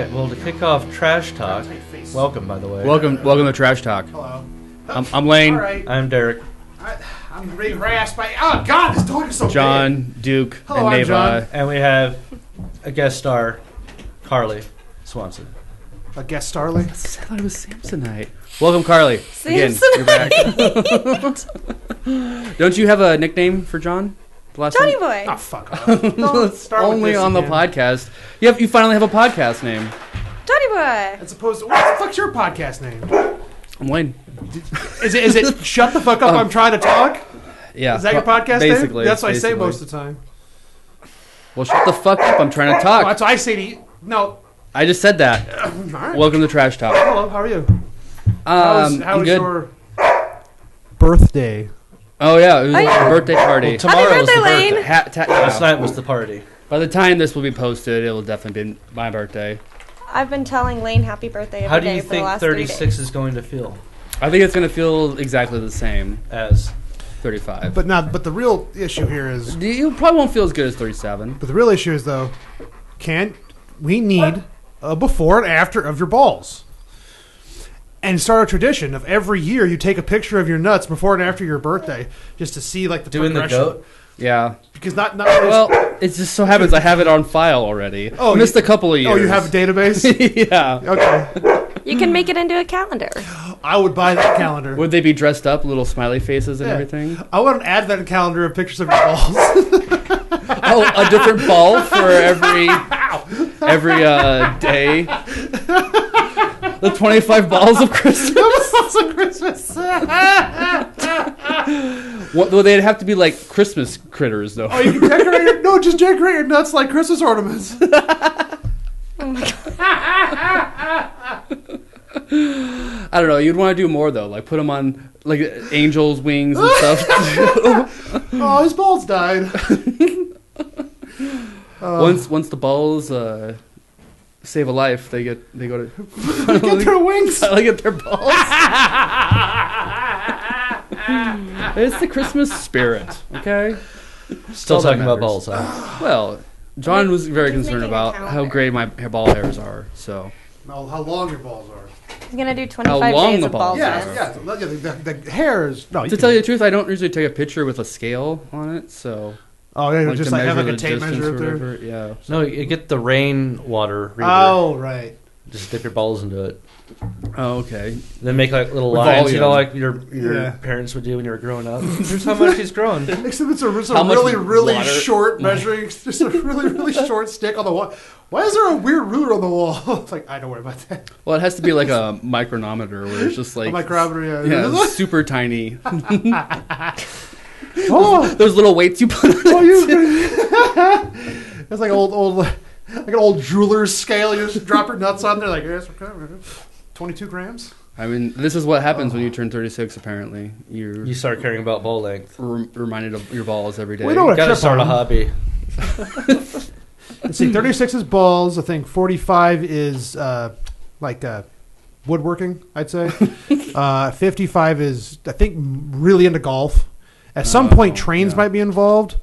right, well, to kick off Trash Talk, welcome, by the way. Welcome to Trash Talk. Hello. I'm Lane. All right. I'm Derek. I'm being harassed by... Oh, God, this dog is so John, big. Duke, Hello, and I'm John. Neva. And we have a guest star, Carly Swanson. A guest starling? I thought it was Samsonite. Welcome, Carly. Again, you're back. Don't you have a nickname for John? Johnny Boy. Oh, fuck off. Don't start with Only this on the again. podcast. You finally have a podcast name. Johnny Boy. As opposed to... What the fuck's your podcast name? I'm Lane. Is it Shut the Fuck Up, I'm Trying to Talk? Yeah. Is that your podcast basically, name? That's what I say basically. most of the time. Well, shut the fuck up. I'm trying to Oh, talk. that's what I say to you. No. I just said that. All right. Welcome to Trash Talk. Hello, how are you? How How was good. your birthday? Oh, yeah. It was Oh, yeah. a birthday party. Well, tomorrow Happy was the birthday, birthday. Lane. Last night was the party. By the time this will be posted, it will definitely be my birthday. I've been telling Lane happy birthday every How do day you for the think last 3 days. 36 is going to feel I think it's going to feel exactly the same as? 35. But the real issue here is... You probably won't feel as good as 37. But the real issue is, though, we need a before and after of your balls. And start a tradition of every year you take a picture of your nuts before and after your birthday just to see, like, the Doing the progression. goat? Yeah. Because not Well, it just so happens I have it on file already. Oh, I missed a couple of years. Oh, you have a database? Yeah. Okay. You can make it into a calendar. I would buy that calendar. Would they be dressed up, little smiley faces and Yeah. everything? I want an advent calendar of pictures of your balls. Oh, a different ball for every day. The 25 balls of Christmas. Balls of Christmas. Well, they'd have to be like Christmas critters, though. Oh, you can decorate just decorate your nuts like Christmas ornaments. Oh my god. I don't know. You'd want to do more though, like put them on like angels' wings and stuff. Oh, his balls died. Once the balls save a life, they go to Get their wings. finally get their balls. It's the Christmas spirit, okay? Still all that talking about matters. balls, huh? Well, John was very Just concerned making a about how calendar. great my ball hairs are. So No, how long your balls are. He's going to do How 25 long days the of balls balls. are. Yeah, the hairs. No, to tell you the truth, I don't usually take a picture with a scale on it. So Oh, yeah, like just to like have like measure a the tape distance measure or up there. whatever. Yeah. No, you get the rain water reader. Oh, right. Just dip your balls into it. Oh, okay. Then make like little With lines, you know, volume. like your Yeah. parents would do when you were growing up. Here's how much he's grown. Except it's a How much really water- short measuring, just a really short stick on the wall. Why is there a weird ruler on the wall? It's like, I don't worry about that. Well, it has to be like a micronometer where it's just like A micrometer, yeah, super tiny. Oh, Those little weights you put on oh, it. it's like like an old jeweler's scale. You just drop your nuts on there, like, yes, okay, 22 grams. I mean, this is what happens when you turn 36. Apparently, you're You start caring about ball length. reminded of your balls every day. We know what Gotta trip start a on. hobby. Let's see, 36 is balls. I think 45 is woodworking, I'd say. 55 is, I think, really into golf. At some point, trains yeah. might be involved.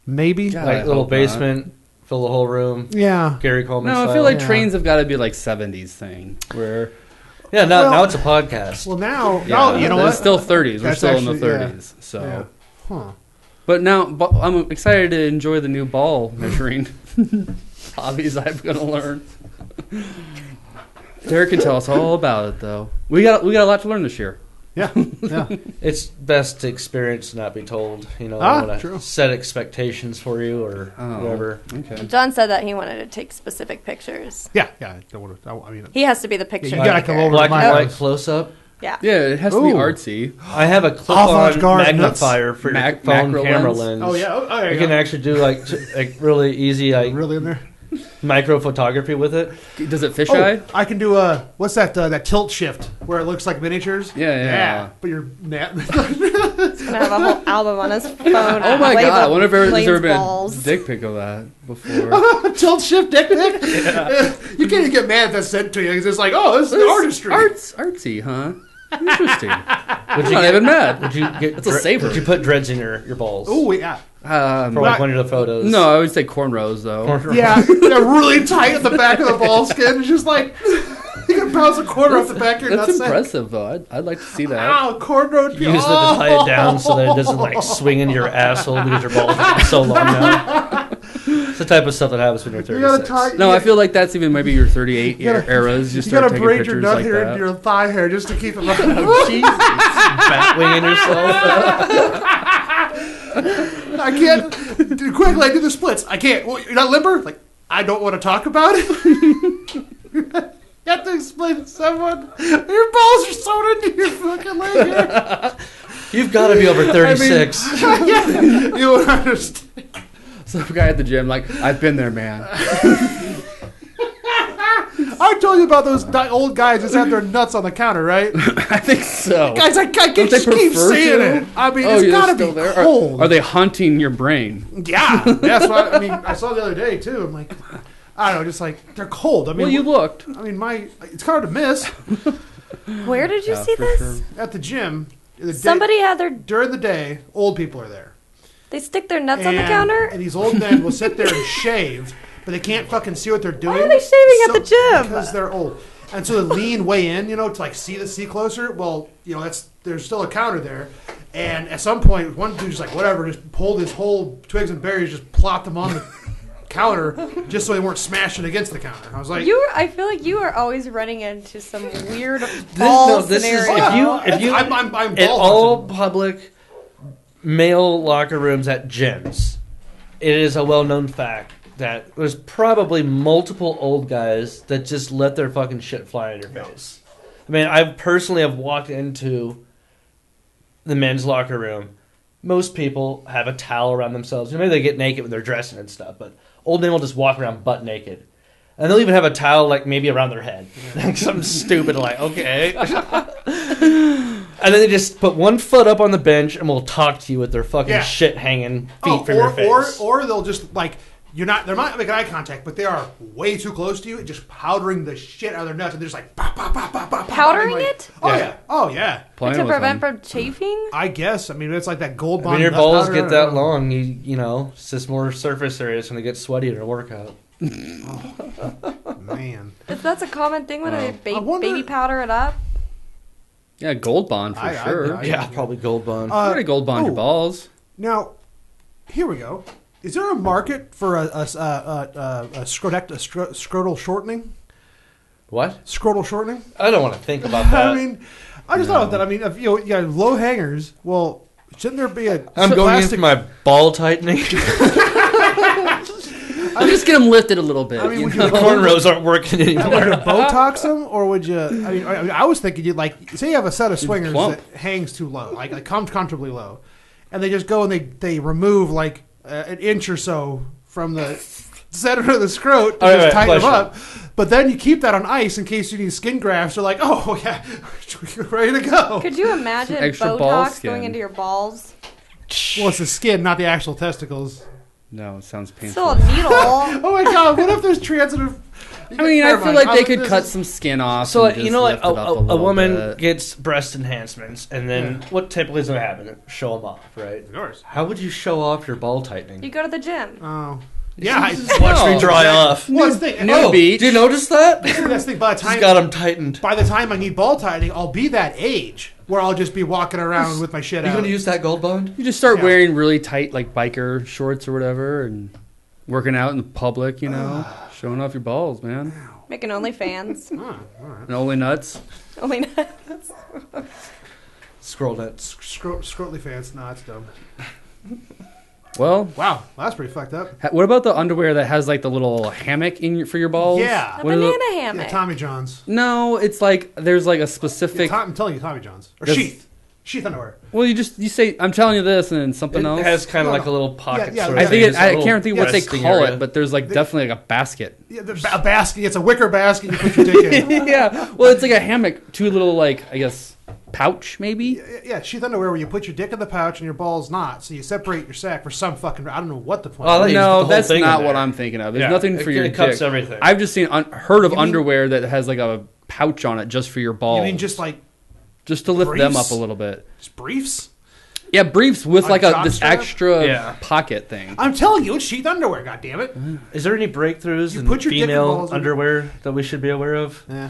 Maybe. Yeah. I Like little hope not. basement, fill the whole room. Yeah. Gary Coleman No, I style. feel like Yeah. trains have got to be like 70s thing where Yeah, now, Well- now it's a podcast. Well, now, yeah, you know it's what? still 30s. We're That's still in the actually- yeah. 30s. So, Yeah. Huh. but now I'm excited to enjoy the new ball measuring hobbies I'm gonna learn. Derek can tell us all about it, though. We got a lot to learn this year. Yeah. Yeah. It's best to experience, not be told. You know, Ah, I want true. to set expectations for you or Oh. whatever. Okay. John said that he wanted to take specific pictures. Yeah. Yeah. I don't want to, I mean, He has to be the picture you gotta taker. come over Black to and my white house. close up. Yeah. Yeah, it has to be Ooh. artsy. I have a Off clip-on guard magnifier for your phone macro camera lens. lens. Oh, yeah. Oh, there You you can go. actually do like really easy like Really in there? micro photography with it. Does it fisheye? Oh, I can do what's that? That tilt shift where it looks like miniatures. Yeah. But you're He's going to have a whole album on his phone. Oh my Labeled god! I wonder if there's Lane's ever been balls. a dick pic of that before. tilt shift dick pic. You can't even get mad if that's sent to you. 'Cause it's like, oh, this is artistry. Artsy, huh? Interesting. Would I'm not even mad. Would you get? That's a saver. Would you put dreads in your balls? Oh yeah. For like one of the photos. No, I would say cornrows though. Yeah, they're really tight at the back of the ball skin. It's just like you can bounce a quarter off the back of your That's nutsack. impressive though. I'd like to see that. Ow, cornrowed. You use it to tie it down so that it doesn't like swing into your asshole because your balls are so long now. It's the type of stuff that happens when you're You gotta 36. tie. No, I feel like that's even maybe your 38 You gotta- eras. You start gotta taking braid your pictures nut like hair that. into your thigh hair just to keep it up. Batwinging yourself. I can't. Quickly, I do the splits. I can't. Well, you're not limber? Like, I don't want to talk about it. You have to explain to someone. Your balls are sewn into your fucking leg hair. You've got to be over 36. Yeah, you don't understand. Some guy at the gym, like, I've been there, man. I told you about those old guys that have their nuts on the counter, right? I think so. Guys, I Don't just they keep prefer saying to? it. I mean, Oh, it's you're gotta still be there? cold. Are they haunting your brain? Yeah, that's what I mean. I saw the other day too. I'm like, I don't know, just like they're cold. I mean, Well, you looked. I mean, it's hard to miss Where did you see for this? sure. at the gym. Somebody had their. During the day, old people are there. They stick their nuts on the counter. And these old men will sit there and shave, but they can't fucking see what they're doing. Why are they shaving at the gym? Because they're old. And so they lean way in, to like see closer. Well, there's still a counter there. And at some point, one dude just like, whatever, just pulled his whole twigs and berries, just plopped them on the counter just so they weren't smashing against the counter. I was like, I feel like you are always running into some weird ball this is scenario. if you I'm in ball all hunting. public male locker rooms at gyms, it is a well-known fact that there's probably multiple old guys that just let their fucking shit fly in your face. I mean, I personally have walked into the men's locker room. Most people have a towel around themselves. Maybe they get naked when they're dressing and stuff, but old men will just walk around butt naked. And they'll even have a towel, like, maybe around their head. Like, something stupid, like, okay. And then they just put one foot up on the bench and will talk to you with their fucking shit hanging feet from your face. Or they'll just, like, they're not making eye contact, but they are way too close to you, just powdering the shit out of their nuts, and they're just like, pop, pop, pop, pop, pop, Powdering like, it? Oh, Yeah. yeah. Oh, yeah. Playing To with prevent them. from chafing? I guess. I mean, it's like that gold bond. When your nut balls powder, get I that don't know. long, it's just more surface area. It's going to get sweaty in a workout. Man. That's a common thing when Wow. they I wonder- baby powder it up. Yeah, Gold Bond for sure. Yeah, probably Gold Bond. You gotta Gold Bond your ooh. balls. Now, here we go. Is there a market for a scrotal shortening? What? Scrotal shortening? I don't want to think about that. I mean, I just thought of that. I mean, if you got low hangers, well, shouldn't there be a I'm going plastic? into my ball tightening. I'll just get them lifted a little bit. I mean, you would know? you The cornrows aren't working would anymore. you Botox them, or would you? I was thinking you'd like say you have a set of swingers plump. that hangs too low, like comfortably low, and they just go and they remove like an inch or so from the center of the scrot to All just right, tighten them up. question. But then you keep that on ice in case you need skin grafts. You're like, oh yeah, we're ready to go. Could you imagine Extra ball Botox skin. going into your balls? Well, it's the skin, not the actual testicles. No, it sounds painful. Still a needle. Oh my god, what if there's transitive? I mean, I Never feel mind. like they could This cut is- some skin off. So, and just like lift it up a little woman bit. gets breast enhancements, and then Yeah. what typically is going to happen? Show them off, right? Of course. How would you show off your ball tightening? You go to the gym. Oh. Yeah. Watch me No. dry off. Well, that's the thing. New Oh, beach. Do you notice that? that's the thing. By the Just time got them tightened. by the time I need ball tightening, I'll be that age where I'll just be walking around with my shit Are you out. going to use that Gold Bond? You just start Yeah. wearing really tight, like biker shorts or whatever, and working out in the public. You know, showing off your balls, man, Making OnlyFans. Oh, all right. and only nuts. Only Scroll nuts. Scrotly fans. No, that's dumb. Well, Wow, that's pretty fucked up. what about the underwear that has like the little hammock for your balls? Yeah. a What are the- banana Yeah, hammock. Tommy John's. No, it's like there's like a Yeah, specific. I'm telling you, Tommy John's or Does- sheath underwear. Well, you say I'm telling you this, and then something It else. has kind of No, like no. a little pocket. Yeah, sort yeah, of I thing. think Just I a little can't think what they resting call area. it, but there's like definitely like a basket. Yeah, a basket. It's a wicker basket. You put your dick in. Yeah, well, it's like a hammock, two little like I guess pouch maybe. Yeah, sheath underwear where you put your dick in the pouch and your balls not. So you separate your sack for some fucking. I don't know what the point. Oh, I thought is. you just put the No, whole that's thing in not what there. I'm thinking of. There's Yeah, nothing it- for your it cups dick. everything. I've just heard of You mean- underwear that has like a pouch on it just for your balls. You mean just like just to lift them Briefs? up a little bit. Just briefs. Yeah, briefs with A like jock this strap? extra pocket thing. I'm telling you, it's sheath underwear. God damn it! Is there any breakthroughs You in put your dick and female balls in- underwear that we should be aware of? Yeah.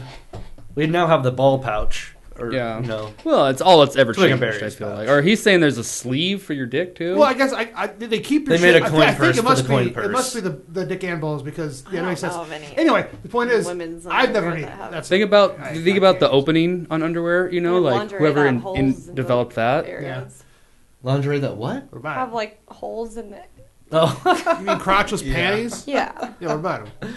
We now have the ball pouch. Or, Yeah. You know, Well, it's all that's ever It's like a changed. Barry's I feel pouch. like. Or he's saying there's a sleeve for your dick too. Well, I guess they keep your They made shit. a coin I think purse it for must the coin be. purse. It must be the dick and balls because I it don't makes sense. know of any Anyway, the point is, women's I've never underwear need. that have- That's think about I the can't. opening on underwear. You know, They have like lingerie whoever that have holes in the developed that. areas. lingerie that what? What about Have like holes in it. Oh, it? You mean crotchless panties? Yeah. Yeah, what about them?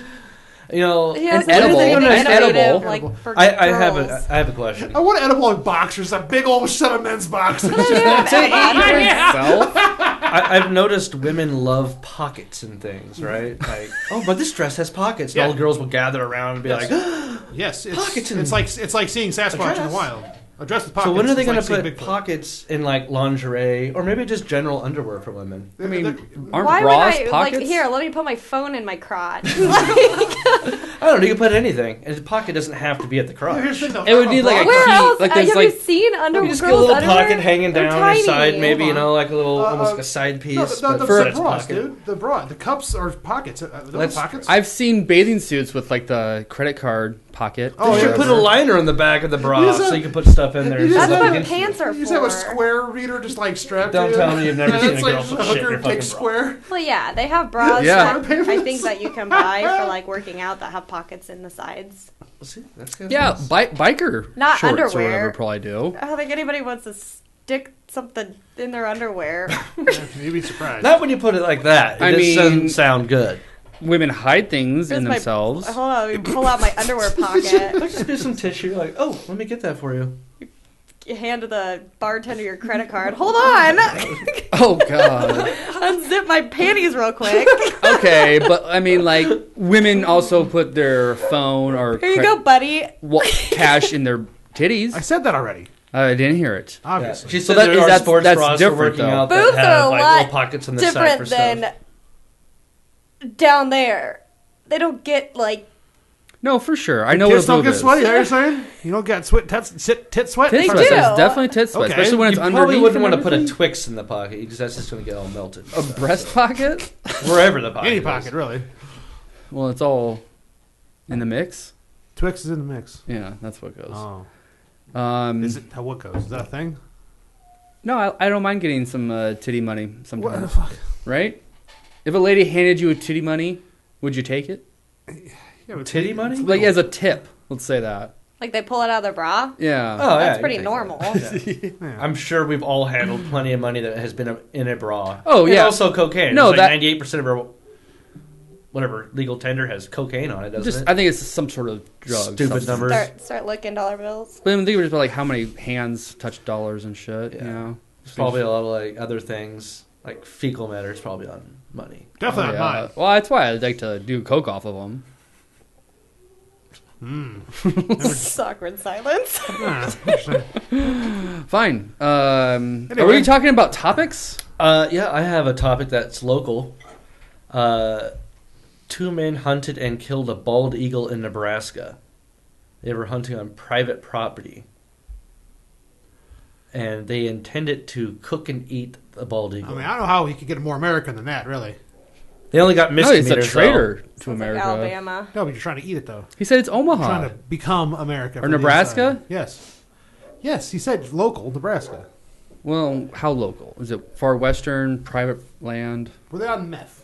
you know, He has An edible. anything An innovative, edible. like for I have girls. I have a question. I want edible in boxers. A big old set of men's boxers. Yeah, Self? I've noticed women love pockets and things, right? Like, oh, but this dress has pockets. And Yeah. all the girls will gather around and be Yes. like, Yes, Pockets in- it's like seeing Sasquatch in dress. the wild. A dress with pockets. so when are they is going like to seeing put Bigfoot. pockets in like lingerie or maybe just general underwear for women? I mean, aren't Why would bras I pockets? like here? Let me put my phone in my crotch. I don't know. You can put anything, and the pocket doesn't have to be at the crotch. Here's the thing, though. It would need, like, a Where key, else? like, Have there's, you like- seen underwear? You just get a little pocket hanging They're down on the side, tiny. maybe, Hold you on. know, like a little, almost like a No, side piece. the but bras, it's a pocket. dude. The bra. The cups are pockets. Those That's pockets. I've seen bathing suits with like the credit card pocket. Oh, You yeah. should put a liner in the back of the bra You just so have- you can put stuff in there. you just That's have- what Against you. pants are You just have a for. square reader just like strapped Don't to you. tell me you've never And seen it's a like girl just put a shit in hooker her dick fucking bra. square. Well, yeah, they have bras Yeah. that I think that you can buy for like working out that have pockets in the sides. See, that's good. Yeah, biker Not shorts or underwear. whatever probably do. I don't think anybody wants to stick something in their underwear. You'd be surprised. Not when you put it like that. It I just mean- doesn't sound good. Women hide things Here's in my- themselves. Hold on, let me pull out my underwear pocket. Just do some tissue. Like, oh, let me get that for you. You hand the bartender your credit card. Hold on, Oh god. unzip my panties real quick. Okay, but I mean, like women also put their phone or Here you go, buddy. cash in their titties. I said that already. I didn't hear it. Obviously. She So said that- there are that's- sports that's bras for different, working though. out Boobs that are have a like lot little pockets on the side Different for stuff. than down there. They don't get like No, for sure. I know Tits what a don't boob get is. sweaty. Are you saying you don't get tit sweat? Tit They sweat. do. There's definitely tit sweat, Okay. especially when it's You underneath. probably wouldn't and want to put a everything. Twix in the pocket because that's just going to get all melted. A breast pocket. Wherever the pocket Any is. pocket, really. Well, it's all in the mix. Twix is in the mix. Yeah, that's what goes. Oh, Is is it how what goes? Is that a thing? No, I don't mind getting some titty money What the sometimes. fuck? Right? If a lady handed you a titty money, would you take it? Yeah, but Titty money? Like as a tip, let's say that. like they pull it out of their bra. Yeah. Oh, yeah. That's you pretty take normal. that. Yeah. I'm sure we've all handled plenty of money that has been in a bra. Oh, And yeah. also cocaine. No, It's that- like 98% of our whatever legal tender has cocaine on it, doesn't Just, it? I think it's some sort of drug. Stupid substance. number. Start licking dollar bills. But I'm thinking just about like how many hands touch dollars and shit. Yeah. You know, There's probably a lot of like other things, like fecal matter is probably on money. Definitely Oh, not yeah. mine. Well, that's why I'd like to do coke off of them. Awkward silence. Ah, interesting. Fine. Are Anyway. we talking about topics? Yeah, I have a topic that's local. 2 men hunted and killed a bald eagle in Nebraska. They were hunting on private property. And they intended to cook and eat the bald I eagle. mean, I don't know how he could get more American than that, really. They only got No, he's misdemeanors. a traitor to Sounds like America. Alabama. No, but you're trying to eat it though. He said it's Omaha. Trying to become America. Or for the Nebraska? inside. Yes. Yes, he said local Nebraska. Well, how local? Is it far western, private land? Were they on meth?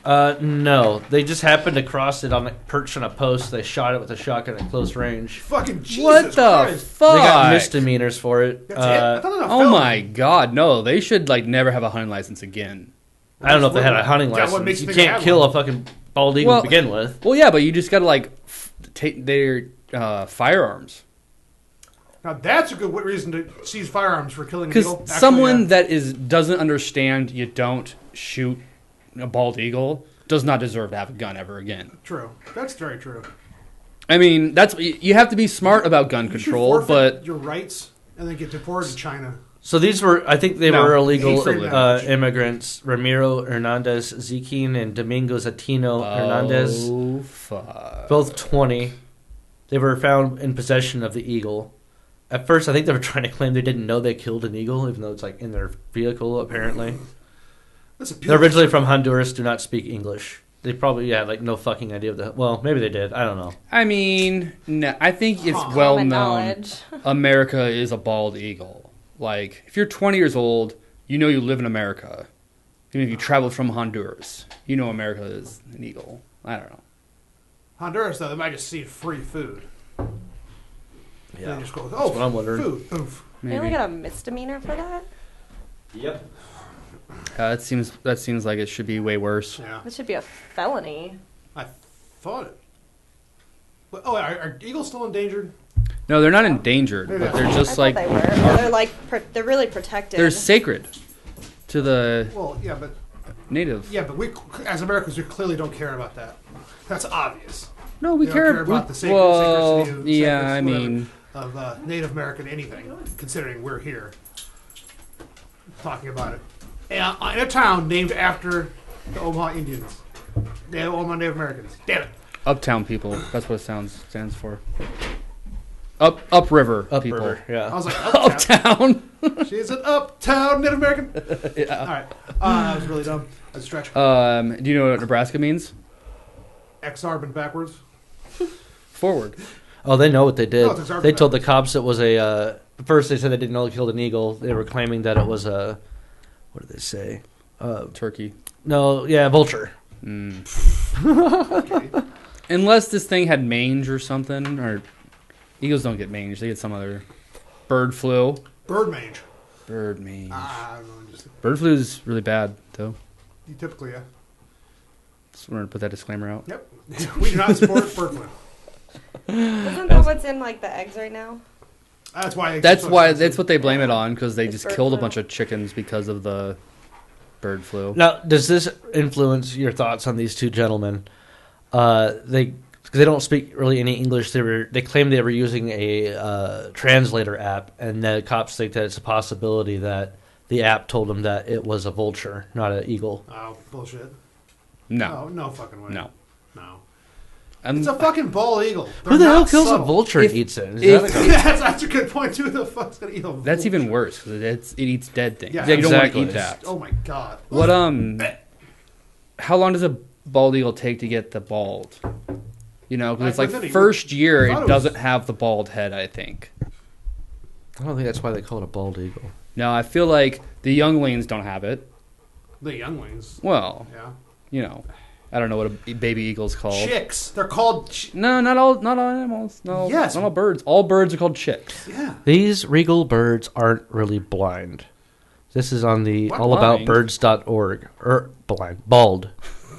No, they just happened to cross it on a perch on a post. They shot it with a shotgun at close range. Fucking Jesus What the Christ. fuck? They got misdemeanors for it. That's it? I thought it was a Oh felony. my god, no. They should like never have a hunting license again. I don't know if they had a hunting Yeah, what makes license. You you think they can't had kill one? a fucking bald eagle Well- to begin with. Well, yeah, but you just gotta like take their firearms. Now that's a good reason to seize firearms for killing an Because eagle. Actually, someone yeah. that doesn't understand you don't shoot a bald eagle does not deserve to have a gun ever again. True. That's very true. I mean, that's you have to be smart about gun You should control, forfeit but your rights and then get deported to China. So these were, I think they No, were illegal free language. immigrants. Ramiro Hernandez Ziquin and Domingo Zatino Hernandez. oh fuck. Both 20. They were found in possession of the eagle. At first, I think they were trying to claim they didn't know they killed an eagle, even though it's like in their vehicle, apparently. That's a They're originally beautiful from Honduras, do not speak English. They probably had like no fucking idea of that. Well, maybe they did. I don't know. I mean, no, I think it's Huh. well Common known. knowledge. America is a bald eagle. Like, if you're 20 years old, you know you live in America. Even if you traveled from Honduras, you know America is an eagle. I don't know. Honduras, though, they might just see free food. Yeah. They just go, That's what I'm wondering. food. Oof. They Maybe. only got a misdemeanor for that? Yep. That seems like it should be way worse. Yeah. That should be a felony. I thought it. Oh, are eagles still endangered? No, they're not endangered, but they're I just thought like they were. Or they're like they're really protected. they're sacred to the Well, yeah, but native. we, as Americans, we clearly don't care about that. That's obvious. No, we They don't care, care about the sacred, well, sacred yeah, sacred I whatever mean, of Native American anything, considering we're here talking about it. And in a town named after the Omaha Indians, the Omaha Native Americans. Damn it! uptown people. That's what it stands for. Upriver people. Upriver, I yeah. was like, uptown. Uptown. She's an uptown Native American. Yeah. All right, that was really dumb. That's a stretch. Do you know what Nebraska means? Exarban backwards. Forward. Oh, they know what they did. No, it's exorbitant. They told the cops it was a. First, they said they didn't know they killed an eagle. They were claiming that it was a. What did they say? Turkey. No, yeah, vulture. Okay. Unless this thing had mange or something, or eagles don't get mange, they get some other bird flu. Bird mange. Bird mange. I don't know. Just Bird flu is really bad, though. you typically, yeah. Just wanted to put that disclaimer out. Yep. We do not support bird flu. Isn't that what's in like the eggs right now? That's why. That's what they blame it on, because they It's just bird killed a flu. bunch of chickens because of the bird flu. Now, does this influence your thoughts on these two gentlemen? They don't speak really any English. They claim they were using a translator app, and the cops think that it's a possibility that the app told them that it was a vulture, not an eagle. Oh, bullshit. No. No fucking way. No. No. And It's a fucking bald eagle. Who the They're hell not kills a subtle. vulture If- and eats it? Is if- that like a- that's a good point too. Who the fuck's gonna eat a vulture? that's even worse, because it eats dead things. Yeah, Yeah, you don't want to exactly. eat that. Oh my god. What how long does a bald eagle take to get the bald? You know, because it's Like, like within a- first year I thought it it doesn't was- have the bald head, I think. I don't think that's why they call it a bald eagle. No, I feel like the younglings don't have it. The younglings. Well, Yeah. you know, I don't know what a baby eagle's called. Chicks. They're called. No, not all animals. No, Yes. not all birds. All birds are called chicks. Yeah. These regal birds aren't really blind. This is on the What? allaboutbirds.org. Bald.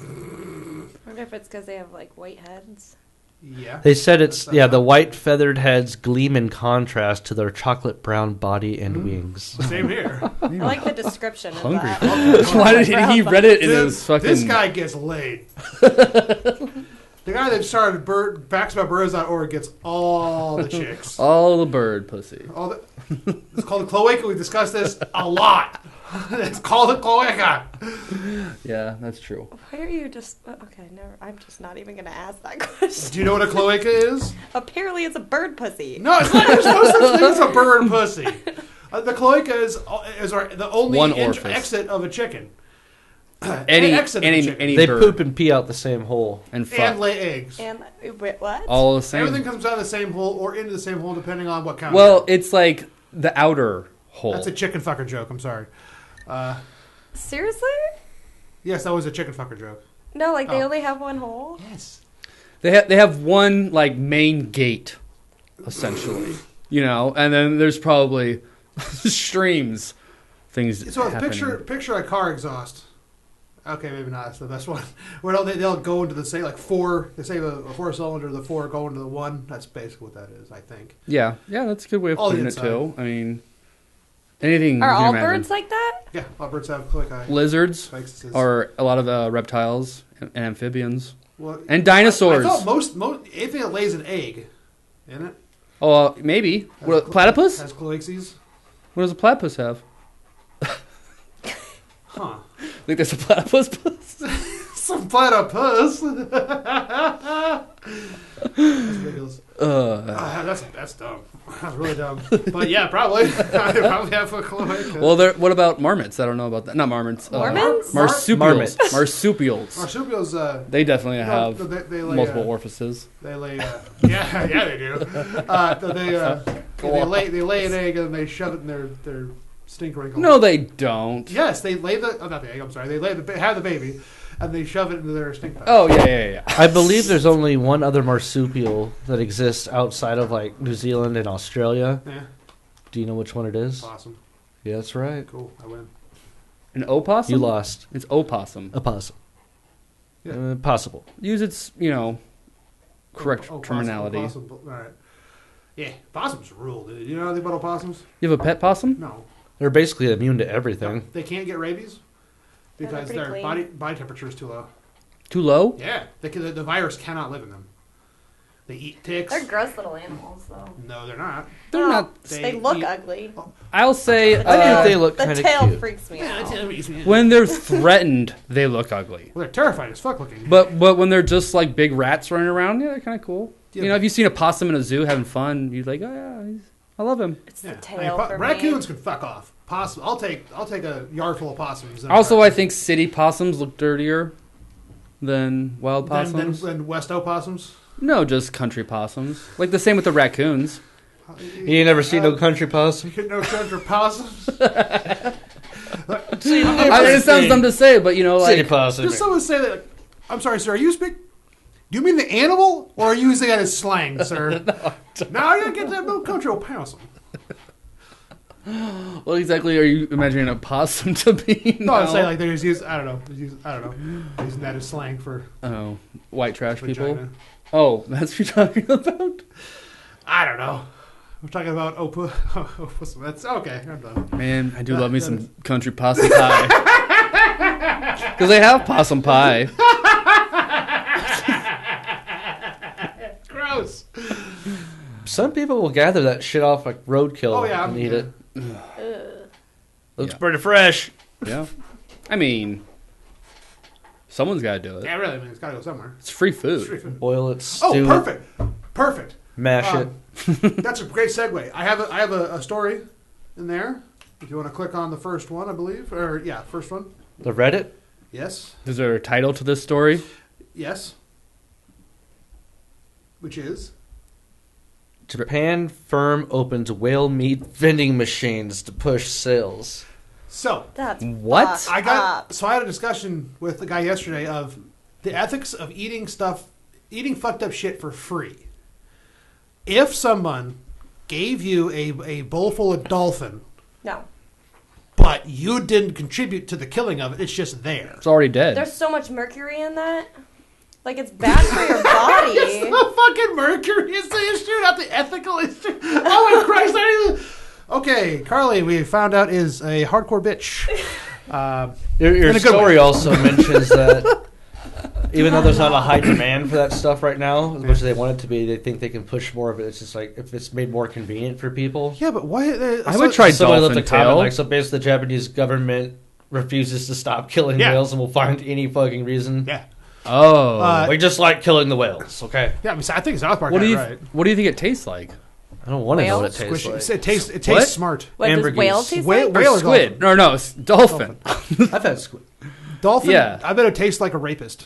I wonder if it's because they have like white heads. Yeah. They said it's, the white feathered heads gleam in contrast to their chocolate brown body and wings. Same here. I like the description of Hungry. that. Why did he read it in Dude, his fucking? this guy gets laid. The guy that started backsaboutbirds.org gets all the chicks. All the bird pussy. All the, it's called a cloaca. We've discussed this a lot. It's called a cloaca. Yeah, that's true. Why are you just okay? Never. I'm just not even gonna ask that question. Do you know what a cloaca is? Apparently, it's a bird pussy. No, it's not. There's no such thing as a bird pussy. The cloaca is the only One orifice. exit of a chicken. Any exit of a chicken. any They bird poop and pee out the same hole. and And fuck lay eggs. And wait, what? all the same. Everything comes out of the same hole or into the same hole, depending on what kind. Well, it's like the outer hole. That's a chicken fucker joke. I'm sorry. Seriously? Yes, that was a chicken fucker joke. No, like they Oh. only have one hole. Yes. They have one like main gate, essentially. You know, and then there's probably streams, things. So happening. picture a car exhaust. Okay, maybe not. That's the best one. Where they'll go into the same like four. They say a four cylinder, the four go into the one. That's basically what that is, I think. Yeah, that's a good way of All the putting it inside. too. I mean, anything. Are you can all imagine. birds like that? Yeah, all birds have click eye. Lizards Spikes is- or a lot of reptiles and amphibians well, and dinosaurs. I thought most anything that lays an egg, isn't it? Oh, maybe. Has What, platypus? has cloaces. What does a platypus have? Huh. Think there's a platypus? Some platypus. That's ridiculous. That's dumb. That's really dumb. But yeah, probably. I probably have a clue. Well, what about marmots? I don't know about that. Not marmots. Mormons? Marsupials. Marsupials. Marsupials. They definitely have they lay, multiple orifices. They lay. Yeah, they do. They lay an egg and they shove it in their stink wrinkle. No, they don't. Yes, they lay the. Oh, not the egg. I'm sorry. They have the baby, and they shove it into their stink bag. Oh yeah. I believe there's only one other marsupial that exists outside of like New Zealand and Australia. Yeah. Do you know which one it is? Awesome. Yeah, that's right. Cool. I win. An opossum? You lost. It's opossum. A possum. Yeah. Possible. Use its, correct terminology. Possum. All right. Yeah, possums rule, dude. You know anything about opossums? You have a pet possum? No. They're basically immune to everything. They can't get rabies because they're their pretty body temperature is too low. Too low? Yeah, the virus cannot live in them. They eat ticks. They're gross little animals, though. No, they're not. They're not. They look eat- ugly. I'll say I think they look The kind of tail cute. freaks me out. when they're threatened, they look ugly. Well, they're terrifying as fuck looking. But when they're just like big rats running around, yeah, they're kind of cool. Yeah, if you've seen a possum in a zoo having fun, you're like, oh yeah, I love him. It's yeah. the tail for raccoons me. can fuck off. Possum. I'll take a yard full of possums. Also, I think city possums look dirtier than wild possums. Than West opossums. No, just country possums. Like the same with the raccoons. You ain't never seen no country possum? No country possums. I mean, it sounds dumb to say, but City possum. Just someone say that. I'm sorry, sir. Do you mean the animal, or are you using that as slang, sir? No, you don't get that no country opossum. What exactly are you imagining a possum to be? No, I'm saying like they just use. I don't know. Using that as slang for Oh, white trash vagina. people. Oh, that's what you're talking about. I don't know. We're talking about opossum. That's okay. I'm done. Man, I do love me some country possum pie. Because they have possum pie. Gross. Some people will gather that shit off like roadkill and eat it. Looks pretty fresh. Yeah. I mean, someone's got to do it. Yeah, really. I mean, it's got to go somewhere. It's free food. It's free food. Boil it, stew Oh, perfect. mash it. That's a great segue. I have a story in there. If you want to click on the first one, I believe, first one. The Reddit? Yes. Is there a title to this story? Yes. Which is Japan firm opens whale meat vending machines to push sales. so. That's What? fucked I up. had a discussion with the guy yesterday of the ethics of eating fucked up shit for free. If someone gave you a bowl full of dolphin, No. but you didn't contribute to the killing of it, it's just there. It's already dead. There's so much mercury in that. Like, it's bad for your body. It's the fucking mercury is the issue, not the ethical issue. Oh my Christ! Okay, Carly, we found out is a hardcore bitch. Your story also mentions that even though there's not a high demand for that stuff right now, as much as they want it to be, they think they can push more of it. It's just like if it's made more convenient for people. Yeah, but why? I would try Someone left dolphin a comment tail. like, so basically the Japanese government refuses to stop killing whales and will find any fucking reason. Yeah. Oh. We just like killing the whales, okay? Yeah, I mean, I think South Park What got do it you right. What do you think it tastes like? I don't want to know what it Whale? tastes Squishy. like. It tastes What? smart. What does Ambergris. whale taste Whale- like? whale- or Squid. dolphin? No, it's dolphin. I've had squid. Dolphin. Yeah. I bet it tastes like a rapist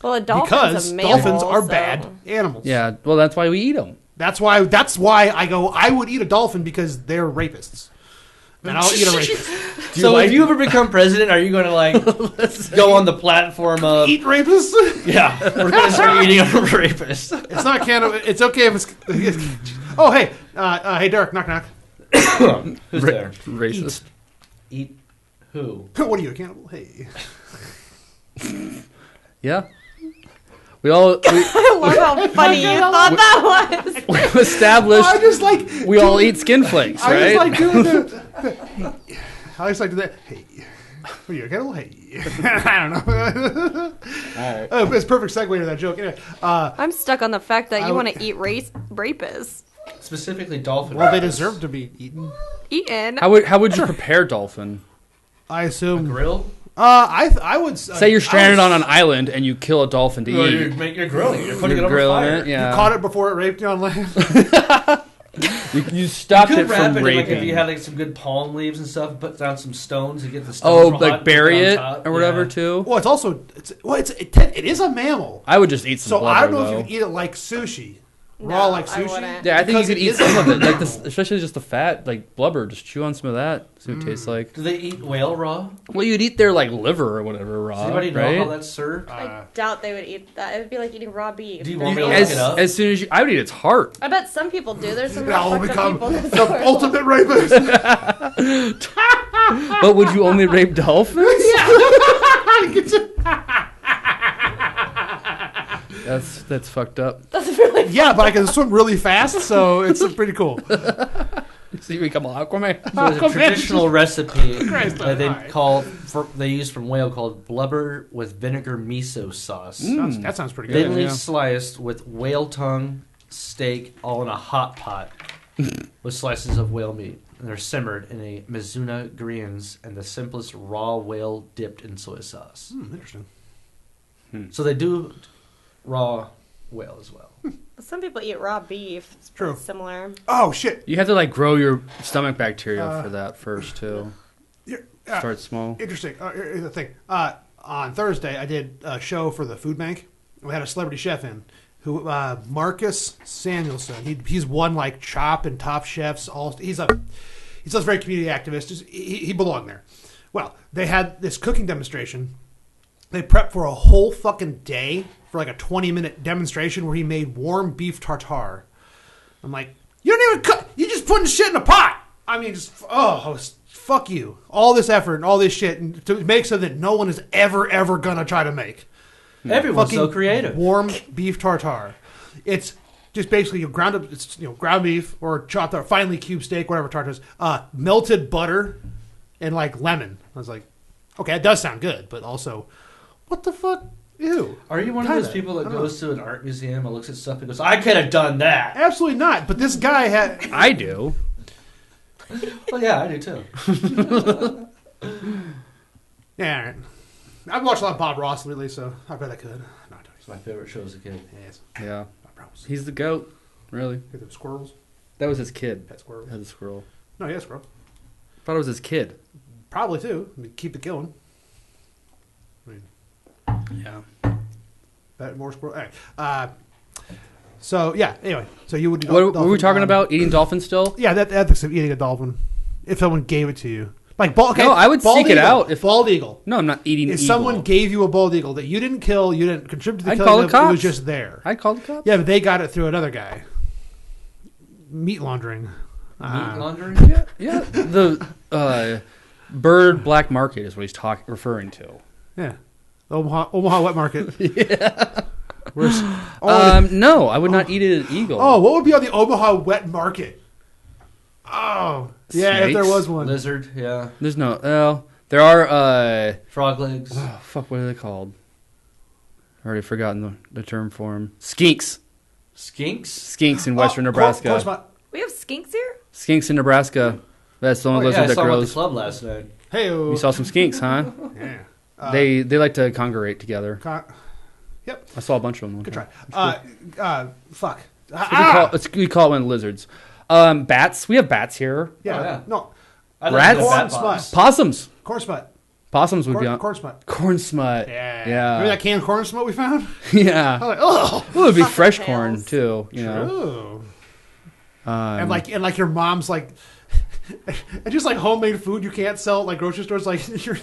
Well, a dolphin's because a mammal, dolphins are so- bad animals. Yeah, well, that's why we eat them. That's why I go. I would eat a dolphin because they're rapists, and I'll eat a rapist. So if you ever become president, are you going to like go on the platform of Eat rapists? yeah, we're going to start eating a rapist? It's not cannibal. It's okay if it's. Oh hey, hey Derek, knock knock. Who's there? Racist. Eat who? What are you, a cannibal? Hey. Yeah. We all I love how funny you thought that was. we established I just like we all eat skin flakes, I right? just like doing the. I just like to do that. Hey, what are you, a cannibal? Hey, I don't know. All right. It's a perfect segue to that joke. Anyway, I'm stuck on the fact that I you would- want to eat rapists. Specifically dolphin. well, they rapists. deserve to be eaten. Eaten. How would you prepare dolphin? I assume. Grill? I would Say you're stranded on an island and you kill a dolphin to eat. You're grilling. You're putting You're it grilling on fire. it. Yeah. You caught it before it raped you on land. You stopped You it could wrap from it in, like, if raping. you had like some good palm leaves and stuff, put down some stones and get the stones. Oh, real like hot, bury put it on top. or whatever Yeah. too. Well, it is a mammal. I would just eat some So blubber, I don't know though. if you can eat it like sushi, No, raw like I sushi. wouldn't. Yeah, I think Because you could it eat is some a of it, like mammal. especially just the fat, like blubber. Just chew on some of that. See what it tastes like. Do they eat whale raw? Well, you'd eat their like liver or whatever raw, Does anybody know right? how that's served? I doubt they would eat that. It would be like eating raw beef. Do you There's want me to no- look as, it up? as soon as you, I would eat its heart. I bet some people do. There's some I'll real fucked up become people. the ultimate rapist. But would you only rape dolphins? That's fucked up. That's really Yeah, but I can swim really fast, so it's pretty cool. So you become Aquaman. There's a traditional recipe Christ, that they alright. they use from whale called blubber with vinegar miso sauce. That sounds pretty good. Thinly yeah. sliced with whale tongue, steak, all in a hot pot with slices of whale meat. And they're simmered in a Mizuna greens and the simplest raw whale dipped in soy sauce. Interesting. So they do raw whale as well. Some people eat raw beef. It's True. pretty similar. Oh shit! You have to like grow your stomach bacteria for that first too. Start small. Interesting. Here's the thing. On Thursday, I did a show for the food bank. We had a celebrity chef in, who Marcus Samuelson. He's won like Chop and Top Chefs. He's a very community activist. He belonged there. Well, they had this cooking demonstration. They prepped for a whole fucking day for like a 20-minute demonstration where he made warm beef tartare. I'm like, you don't even cook. You just putting shit in a pot. I mean, just fuck you. All this effort and all this shit and to make something that no one is ever gonna try to make. Everyone's so Fucking creative. Warm beef tartare. It's just basically ground beef or chopped up finely cubed steak, whatever tartare is. Melted butter and like lemon. I was like, okay, that does sound good, but also, what the fuck? Ew. Are you one of Kinda. those people that I don't goes to an art museum and looks at stuff and goes, I could have done that? Absolutely not. But this guy had. I do. Well, yeah, I do too. Yeah, all right. I've watched a lot of Bob Ross lately, so I bet I could. No, It's my favorite show as a kid. yes. Yeah. Bob Ross. He's the goat. Really. Look at the squirrels. That was his kid. Pet squirrels. Had the squirrel. No, yeah, squirrel. Thought it was his kid. Probably too. I mean, keep it going. I mean, Yeah. that more squirrel. All right. So yeah. Anyway, so you would. Do What were we dolphin, talking about? Eating dolphin still? Yeah, that ethics of eating a dolphin. If someone gave it to you, like okay, No, I would bald seek it eagle. out if- bald eagle. No, I'm not eating. If eagle. someone gave you a bald eagle that you didn't kill, you didn't contribute to the I'd killing call the of, it was cops. just there. I'd call the cops. Yeah, but they got it through another guy. Meat laundering. Meat laundering? Yeah. Yeah. The bird black market is what he's referring to. Yeah. Omaha wet market. Yeah. Where's, No, I would not eat an eagle. oh, what would be on the Omaha wet market? Oh, yeah, if there Snakes? was one. Lizard, yeah. There's no. Well, there are. Frog legs. Oh, fuck, what are they called? I already forgotten the term for them. Skinks. Skinks? Skinks in western Nebraska. We have skinks here? Skinks in Nebraska. That's the only Oh, yeah, I lizard saw that him at the grows. club last night. Hey, You saw some skinks, huh? yeah. They like to congregate together. Yep. I saw a bunch of them. Good try. Fuck. We call it one of the lizards. Bats. We have bats here. Yeah. Oh, yeah. No. I Rats? the Corn bat box. smut. Possums. Corn smut. Possums would be on. Corn smut. Corn smut. Yeah. Yeah. Remember that canned corn smut we found? Yeah. I was like, oh. Well, it would be Fucking fresh tails. corn too. You know. True. Um, And like your mom's like, and just like homemade food you can't sell at like grocery stores. Like you're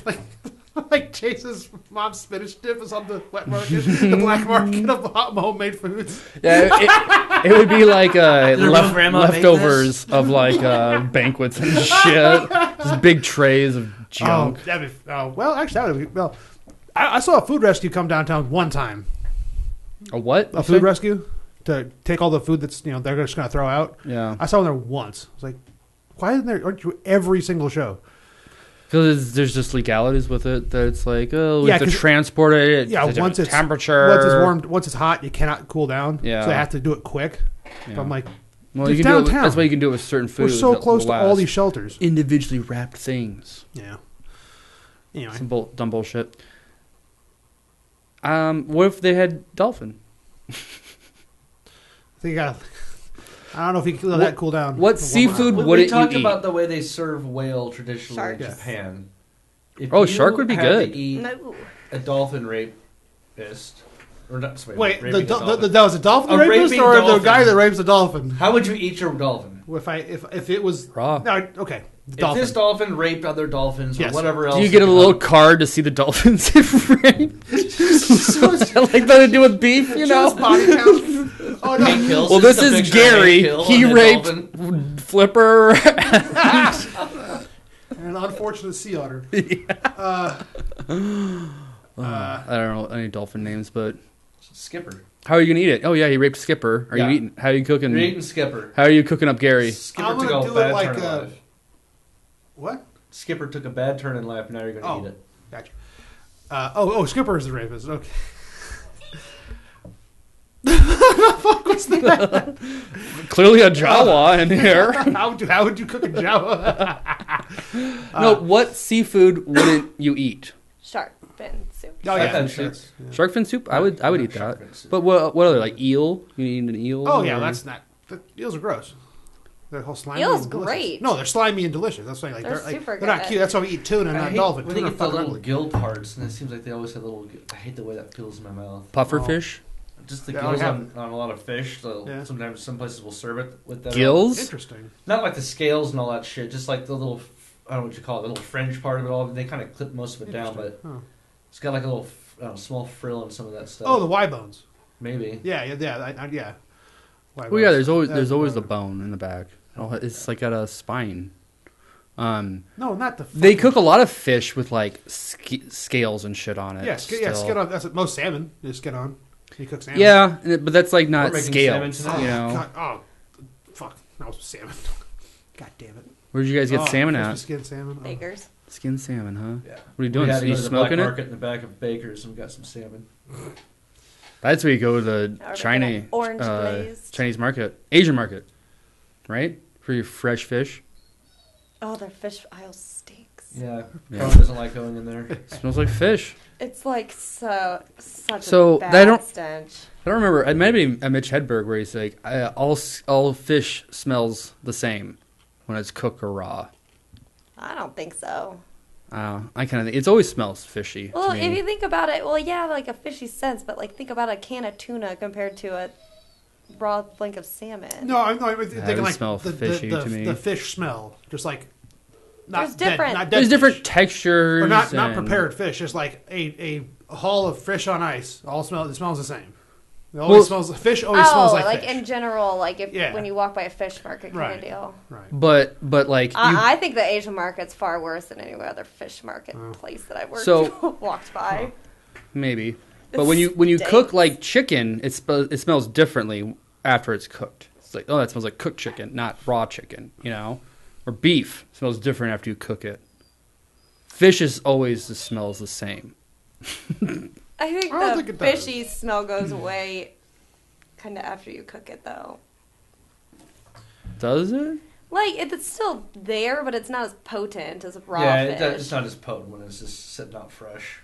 like Chase's mom's spinach dip is on the wet market, the black market of homemade foods. yeah, it would be like real grandma make leftovers of like banquets and shit. Just big trays of junk. Oh, that'd be, well, actually, that would be well. I saw a food rescue come downtown one time. A what? A food rescue to take all the food that's they're just going to throw out. Yeah. I saw them there once. I was like, why aren't you every single show? Because there's just legalities with it that it's like, oh, we Yeah, have to 'cause- transport it. Yeah, at a once it's temperature. once it's warmed, once it's hot, you cannot cool down. Yeah. So they have to do it quick. Yeah. But I'm like, Well, it's you can do it, downtown. that's why you can do it with certain we're foods. so that close to will all last. these shelters. Individually wrapped things. Yeah. Anyway, Some dumb bullshit. What if they had dolphin? I think I don't know if you can let that cool down. What for 1 seafood minute. We wouldn't talked you eat? about the way they serve whale traditionally Sharks. in Japan. If Oh, you shark would be had good. To eat No. a dolphin rapist, or not? Sorry, Wait, raping a dolphin. that was a dolphin A rapist raping or the dolphin. guy that rapes a dolphin? How would you eat your dolphin? If it was Raw. No, okay. If Dolphin. this dolphin raped other dolphins Yes. or whatever else, Do you get a it little could- card to see the dolphins if rain? Like that to do with beef, you know? Just body count. Oh no. Hank Hill Well, sends this a is picture of Gary. Hank Hill He and a raped dolphin. Flipper. An unfortunate sea otter. I don't know any dolphin names, but Skipper. how are you gonna eat it? Oh yeah, he raped Skipper. Are Yeah. you eating? How are you cooking? You're eating Skipper. How are you cooking up Gary? Skipper I'm took gonna a do it bad like turn in a- life. What? Skipper took a bad turn in life. Now you're going to eat it. Gotcha. Skipper is the rapist. Okay. Clearly a Jawa in here. How would you cook a Java? No, what seafood wouldn't you eat? Shark fin soup. Oh yeah, I've had sure. soup. Shark fin soup? I would eat that. Shark fin soup. But what other, like eel? You eat an eel? Oh yeah, or- that's not. The eels are gross. They're whole slimy. Eel's and delicious. great. No, they're slimy and delicious. That's why They're super they're not good. cute. That's why we eat tuna, I not hate dolphin. when they Tuna get the fucking little ugly. gill parts, and it seems like they always have little. I hate the way that feels in my mouth. Puffer Oh. fish? Just the Yeah, gills I on a lot of fish. So Yeah. sometimes some places will serve it with that. Gills? Interesting. Not like the scales and all that shit. Just like the little. I don't know what you call it. The little fringe part of it all. They kind of clip most of it down, but Huh. it's got like a little small frill and some of that stuff. Oh, the Y bones. Maybe. Yeah. Y Well, yeah, bones. there's always the That's- bone in the back. Oh, it's like got a spine. No, not the. They fucking- cook a lot of fish with like scales and shit on it. Yeah, still. skin on. That's what most salmon is skin on. You cook salmon. Yeah, but that's like not We're making salmon scales. tonight. You know, God, fuck. That was salmon. God damn it. where'd you guys get salmon crispy at? Skin salmon. Oh. Bakers. Skin salmon, huh? Yeah. What are you doing? We had to Are you go to the black smoking it? market in the back of Baker's and we got some salmon. That's where you go to the Or making Chinese it orange glazed. Chinese market, Asian market, right? For your fresh fish. Oh, their fish aisle stinks. Yeah. Yeah. Probably doesn't like going in there. Smells like fish. It's like such So, a bad they don't- stench. I don't remember. It might have been Mitch Hedberg where he's like, all fish smells the same when it's cooked or raw. I don't think so. I kind of think it always smells fishy. Well, to me. if you think about it, well, yeah, like a fishy sense, but like think about a can of tuna compared to a raw flank of salmon. No, I'm thinking would like smell fishy to me. the fish smell, just like There's dead, different- not dead There's different fish. textures. or not and- prepared fish. Just like a haul of fish on ice. It smells the same. It always smells. Fish always smells like fish. in general, like if Yeah. when you walk by a fish market kind Right. of deal. Right. But like you, I think the Asian market's far worse than any other fish market Oh. place that I've worked So- walked by. maybe. But when you stinks. cook like chicken, it smells differently after it's cooked. It's like, oh, that smells like cooked chicken, not raw chicken, you know? Or beef smells different after you cook it. Fish is always smells the same. I think I don't the think it does. fishy smell goes away kind of after you cook it, though. Does it? Like it's still there, but it's not as potent as raw yeah, fish. it's not as potent when it's just sitting out fresh.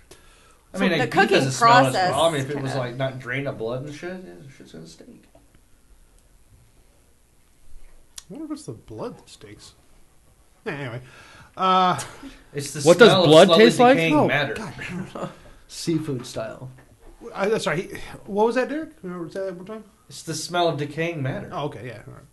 I So mean, the like, beef cooking doesn't smell as process raw. I mean, if it was kinda- like not drained of blood and shit, yeah, shit's gonna stink. I wonder if it's the blood that stinks. Yeah, anyway, It's the What does smell of blood slowly taste like? decaying Oh, matter. God. Seafood style. that's right. What was that, Derek? Remember say that one time? It's the smell of decaying matter. Oh, okay, yeah. All right.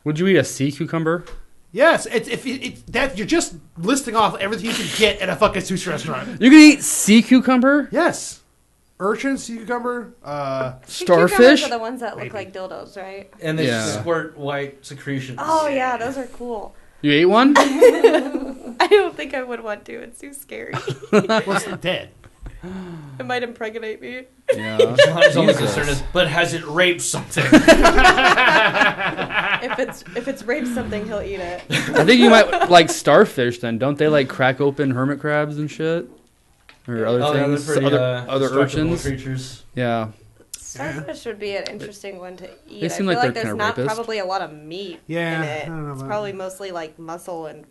Would you eat a sea cucumber? Yes, that you're just listing off everything you can get at a fucking sushi restaurant. You can eat sea cucumber? Yes, urchin, sea cucumber. Sea Starfish? cucumbers are the ones that look Maybe. like dildos, right? And they Yeah. squirt white secretions. Oh yeah, those are cool. You ate one? I don't think I would want to. It's too scary. What's the dead? It might impregnate me. Yeah. John's only Jesus. concern is, but has it raped something? If it's raped something, he'll eat it. I think you might like starfish then. Don't they like crack open hermit crabs and shit? Or other Oh, yeah, they're things? pretty, other destructible urchins? creatures. Yeah. Starfish would be an interesting one to eat. They I seem feel like like they're there's kinda not rapist. probably a lot of meat Yeah, in I it. don't know It's about- probably mostly like muscle and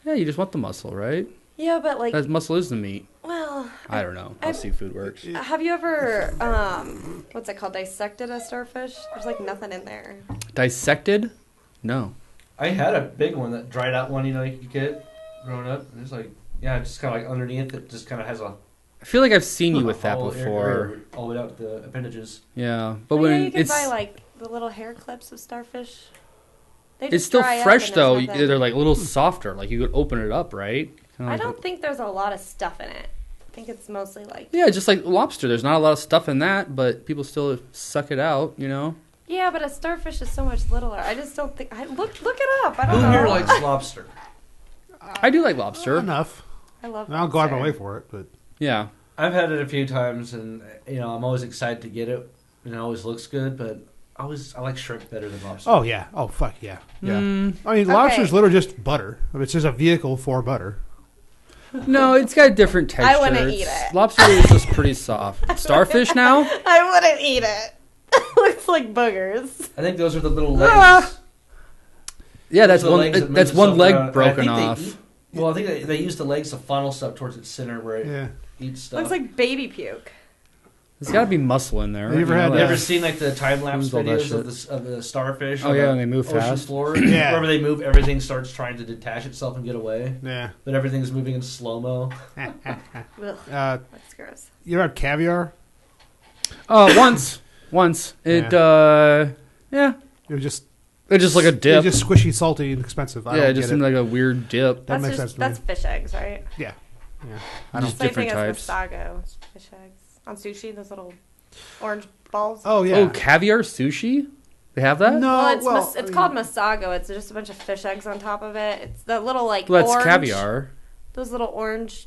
Yeah, you just want the muscle, right? Yeah, but like, That muscle is the meat. well, I don't know how seafood works. have you ever? I don't know how seafood works. Have you ever, what's it called? Dissected a starfish? There's like nothing in there. Dissected? No. I had a big one, that dried out one, you could get growing up. And it's like, yeah, just kind of like underneath it, just kind of has a I feel like I've seen you with that whole before. area all the way out to the appendages. Yeah, but Oh, when yeah, you can it's buy like the little hair clips of starfish. They it's just still dry up fresh and though. there's nothing. They're like a little softer. Like you could open it up, right? Kinda I like don't think there's a lot of stuff in it. I think it's mostly like. Yeah, just like lobster. There's not a lot of stuff in that, but people still suck it out. Yeah, but a starfish is so much littler. I just don't think. Look it up. I don't Who know. here likes lobster? I do like lobster. Enough. I love. I'll go out of my lobster. way for it, but Yeah. I've had it a few times, and I'm always excited to get it, and it always looks good. But I like shrimp better than lobster. oh yeah, oh fuck yeah, yeah. Mm, I mean, Okay. lobster's literally just butter. I mean, it's just a vehicle for butter. no, it's got a different texture. I wouldn't eat it. Lobster is just pretty soft. Starfish now? I wouldn't eat it. Looks like boogers. I think those are the little legs. Ah! Yeah, that's Those are the one. legs that move That's one itself leg around. broken I think off. I think they use the legs to funnel stuff towards its center where it Yeah. eats stuff. Looks like baby puke. There's got to be muscle in there. Have you ever had You that? ever seen like the time lapse Who's all that videos of the starfish? Oh on yeah, the when they move ocean fast. floor. Yeah. Wherever they move, everything starts trying to detach itself and get away. Yeah. But everything's moving in slow mo. Ugh, Uh, that's gross. you ever had caviar? Once. It yeah. It was just It's just like a It dip. was just squishy, salty, and expensive. I Yeah, don't it just get seemed it. like a weird dip. That makes sense That's to me. fish eggs, right? Yeah. I don't Same different thing as types. masago fish eggs on sushi. Those little orange balls. Oh yeah. Oh, caviar sushi? They have that? No. Well, it's I mean- called masago. It's just a bunch of fish eggs on top of it. It's the little like Well, that's orange, caviar. Those little orange,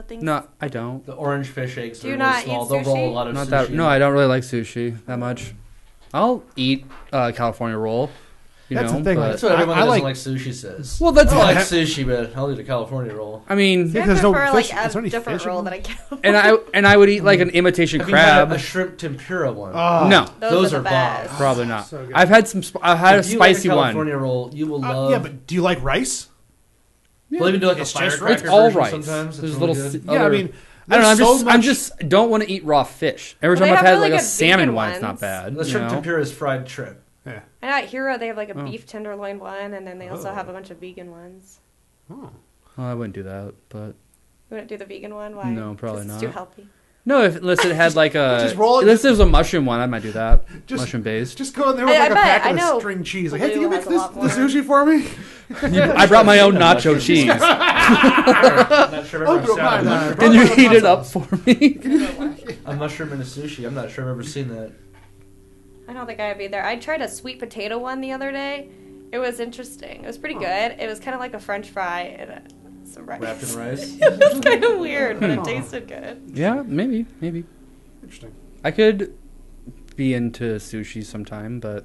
things. No, I don't. The orange fish eggs Do are you really not small. eat They'll roll sushi? a lot of Not sushi. that. No, I don't really like sushi that much. I'll eat California roll. That's the know, thing, but- like- That's what everyone I that doesn't like- like sushi says. well, that's I don't like Yeah. sushi, but I'll eat a California roll. I mean, Yeah, I 'cause no prefer fish- like is there a any different fish in roll them? that I get. and I would eat like an imitation Have you had crab. a shrimp tempura one? Oh, No, Those are are the best. bomb. probably not. So good. I've had some. I've had If a you like spicy California one. roll, you will love. yeah, but do you like rice? We'll even do like It's a just firecracker rice. It's all version rice. sometimes. There's It's little. really good. Yeah, I mean, I don't know. there's so I much- just don't want to eat raw fish. Every Well, time they I've have had really like a good salmon vegan one, it's not ones. bad. The you shrimp know? tempura is fried shrimp. Yeah. And at Hero, they have like a Oh. beef tenderloin one, and then they also Oh. have a bunch of vegan ones. Oh. Well, I wouldn't do that, but You wouldn't do the vegan one? Why? No, probably 'Cause it's not. too healthy. no. Unless it had like a. Just roll it- Unless there was a mushroom one, I might do that. Just- Mushroom based. Just go in there with I like a bet, packet I of know string cheese. Like, hey, can Blue you make has a this lot the more. sushi for me? I brought my own nacho Mushroom. cheese, I'm not sure if Oh, I've ever don't seen mind a that. mushroom. and you heat it up for me. A mushroom in a sushi. I'm not sure I've ever seen that. I don't think I have either. I tried a sweet potato one the other day. It was interesting. It was pretty good. It was kind of like a French fry and some rice. Wrapped in rice. It was kind of weird, but it tasted good. Yeah, maybe. Interesting. I could be into sushi sometime, but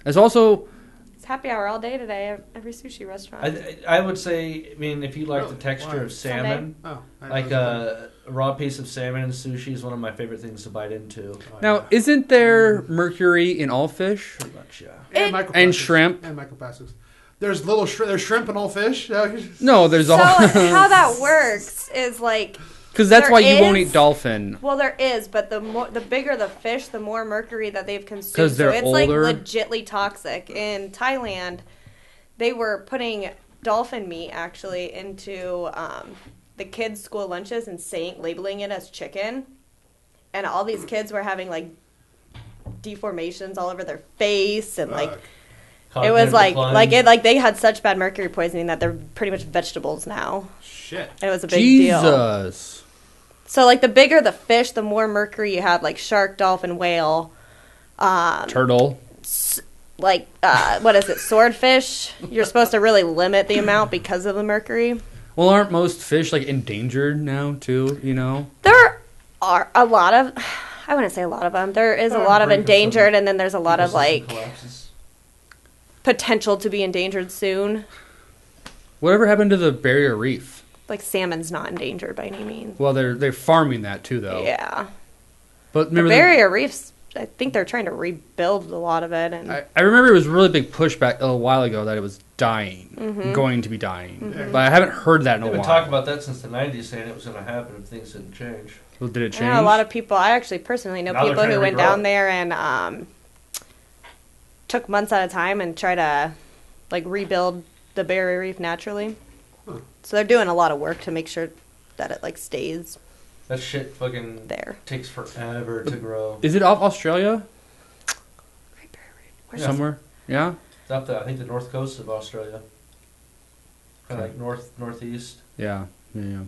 it's also It's happy hour all day today at every sushi restaurant. I would say, I mean, if you like the texture Why? of salmon, Oh, I like know. a raw piece of salmon in sushi is one of my favorite things to bite into. now. Isn't there mercury in all fish? Pretty much, yeah. and, It- microplastics. and shrimp. And microplastics. There's little there's shrimp in all fish. No, there's so all how that works is like, because that's there why you won't is- eat dolphin. well, there is, but the bigger the fish, the more mercury that they've consumed. 'Cause they're so it's older? like legitly toxic. In Thailand, they were putting dolphin meat actually into the kids' school lunches and labeling it as chicken, and all these kids were having like deformations all over their face and like. It was like they had such bad mercury poisoning that they're pretty much vegetables now. Shit. And it was a big deal. Jesus. So like the bigger the fish, the more mercury you have, like shark, dolphin, whale, Turtle. like what is it, swordfish? You're supposed to really limit the amount because of the mercury. Well, aren't most fish like endangered now too? You know. There are a lot of, I wouldn't say a lot of them. There is a lot of brink of some endangered, and then there's a lot of ecosystem like collapses. potential to be endangered soon. Whatever happened to the barrier reef? Like salmon's not endangered by any means. Well, they're farming that too, though. Yeah. But The remember, barrier reefs, I think they're trying to rebuild a lot of it. And I remember it was a really big pushback a while ago that it was dying, going to be dying. But I haven't heard that in a They've while. been talking about that since the 90s, saying it was going to happen if things didn't change. Well, did it I change? know a lot of people. I actually personally know Now they're people trying who to went regrow down it. there and took months at a time and try to like rebuild the barrier reef naturally. So they're doing a lot of work to make sure that it like stays That shit fucking there. takes forever to grow. Is it off Australia Where's somewhere? Yeah. It's up the, I think, the north coast of Australia. Kind of Okay. like northeast. Yeah. Yeah.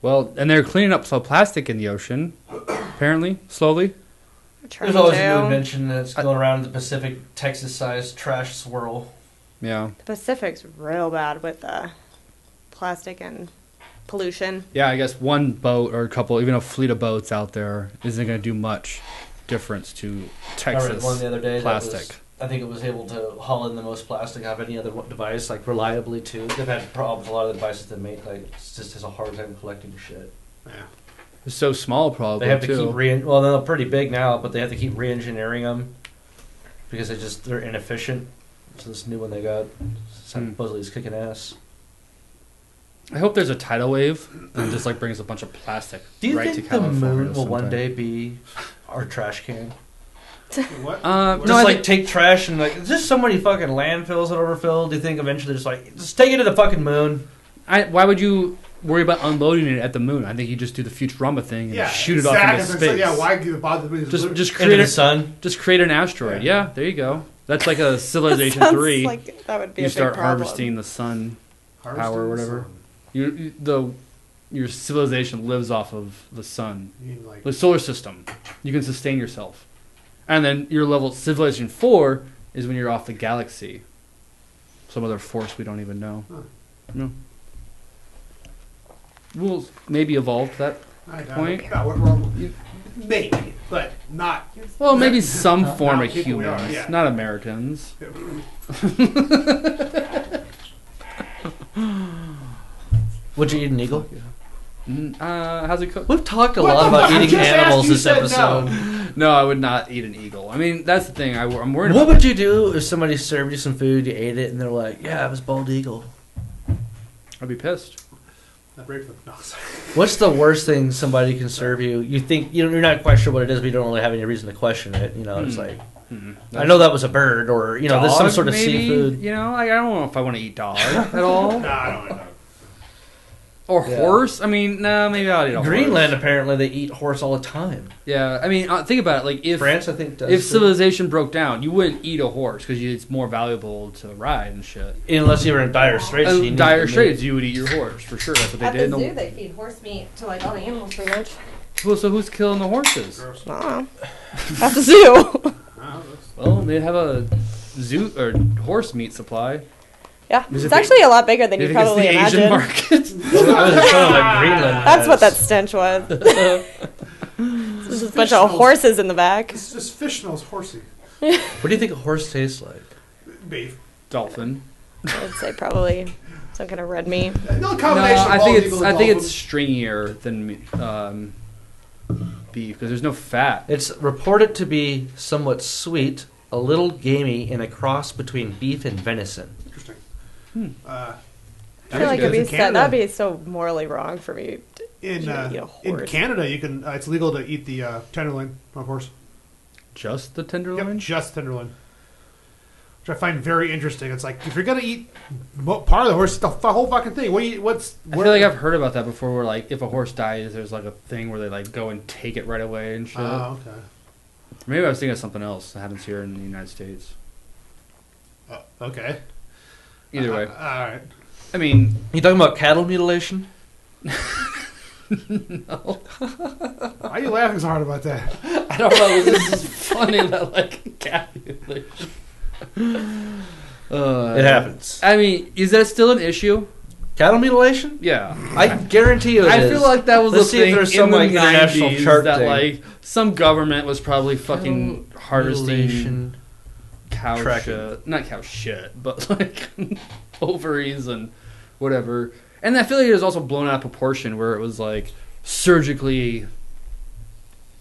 Well, and they're cleaning up some plastic in the ocean, apparently, slowly. There's always a new invention that's going around the Pacific, Texas-sized trash swirl. Yeah. The Pacific's real bad with plastic and pollution. Yeah, I guess one boat or a couple, even a fleet of boats out there isn't going to do much difference to I read Texas one the other day. plastic. That was, I think it was able to haul in the most plastic out of any other device, like reliably too. They've had problems. A lot of the devices they make, like, it just has a hard time collecting shit. Yeah. It's so small, probably, They have to too. keep well, they're pretty big now, but they have to keep re-engineering them because they're inefficient. So this new one they got supposedly is kicking ass. I hope there's a tidal wave and just like brings a bunch of plastic Do you right think to California. the moon will one sometime. day be our trash can? What? No, Just I like think, take trash and like there's just so many fucking landfills that overfill. Do you think eventually just take it to the fucking moon? why would you worry about unloading it at the moon? I think you just do the Futurama thing and shoot it off into So, space. yeah, why give bother with just Into create the a, sun. just create an asteroid. Yeah, there you go. That's like a Civilization Sounds 3. like that would be You a big start problem. harvesting the sun Harvesting power or the whatever. sun. Your civilization lives off of the sun, You mean like the solar system. You can sustain yourself, and then your level civilization 4 is when you're off the galaxy. Some other force we don't even know. Huh. No. We'll maybe evolve to that. I doubt point? it. No, maybe, but not. Well, maybe some form not of people we are, humans, yeah. not Americans. Would you eat an eagle? How's it cooked? We've talked a What lot the about fuck? I eating just asked animals you, this said no. episode. No, I would not eat an eagle. I mean, that's the thing. I'm worried What about. would you do if somebody served you some food, you ate it, and they're like, "Yeah, it was bald eagle." I'd be pissed. Not brave for them. No, sorry. What's the worst thing somebody can serve you? You think you're not quite sure what it is, but you don't really have any reason to question it. You know, it's like I know that was a bird, or there's some Dog, sort of maybe? seafood. You know, like, I don't know if I want to eat dog at all. No, I don't know. Or Yeah. horse. I mean, no, maybe I'll eat a Greenland, horse. apparently, they eat horse all the time. Yeah, I mean, think about it. Like if France, I think, does. if too. civilization broke down, you wouldn't eat a horse because it's more valuable to ride and shit. Unless you were in dire straits. you need Dire the meat. straits, you would eat your horse for sure. That's what they At did. the zoo, they feed horse meat to like all the animals pretty much. Well, so who's killing the horses? Gross. I don't know. At the zoo. No, that's- Well, they have a zoo or horse meat supply. Yeah, Is it's it actually a lot bigger than You you think it's probably the imagine. Asian market? I was just talking about Greenland. That's what that has. stench was. There's just a bunch of horses in the back. It's just fish smells horsey. What do you think a horse tastes like? Beef. Dolphin. I would say probably some kind of red meat. No No, combination. I of think bald it's eagle I and think dolphin. it's stringier than beef because there's no fat. It's reported to be somewhat sweet, a little gamey, and a cross between beef and venison. Interesting. I feel like good. it'd In be Canada- that'd be so morally wrong for me. In You eat a in horse. Canada, you can. It's legal to eat the tenderloin of horse. Just the Yep, tenderloin. just tenderloin, which I find very interesting. It's like if you're gonna eat part of the horse, the whole fucking thing. What's? I feel like I've heard about that before. Where like if a horse dies, there's like a thing where they like go and take it right away and shit. Oh, okay. Maybe I was thinking of something else that happens here in the United States. Okay. Either way, All right. I mean, You talking about cattle mutilation? no, Why are you laughing so hard about that? I don't know. This is funny that like calculation. It happens. I mean, is that still an issue? Cattle mutilation? Yeah, I guarantee you it I is. feel like that was Let's a see if thing there's in some, the like, international 90s chart that thing. like some government was probably fucking harvesting Mutilation. cow tracking. shit, not cow shit, but like ovaries and whatever. And I feel like it was also blown out of proportion where it was like surgically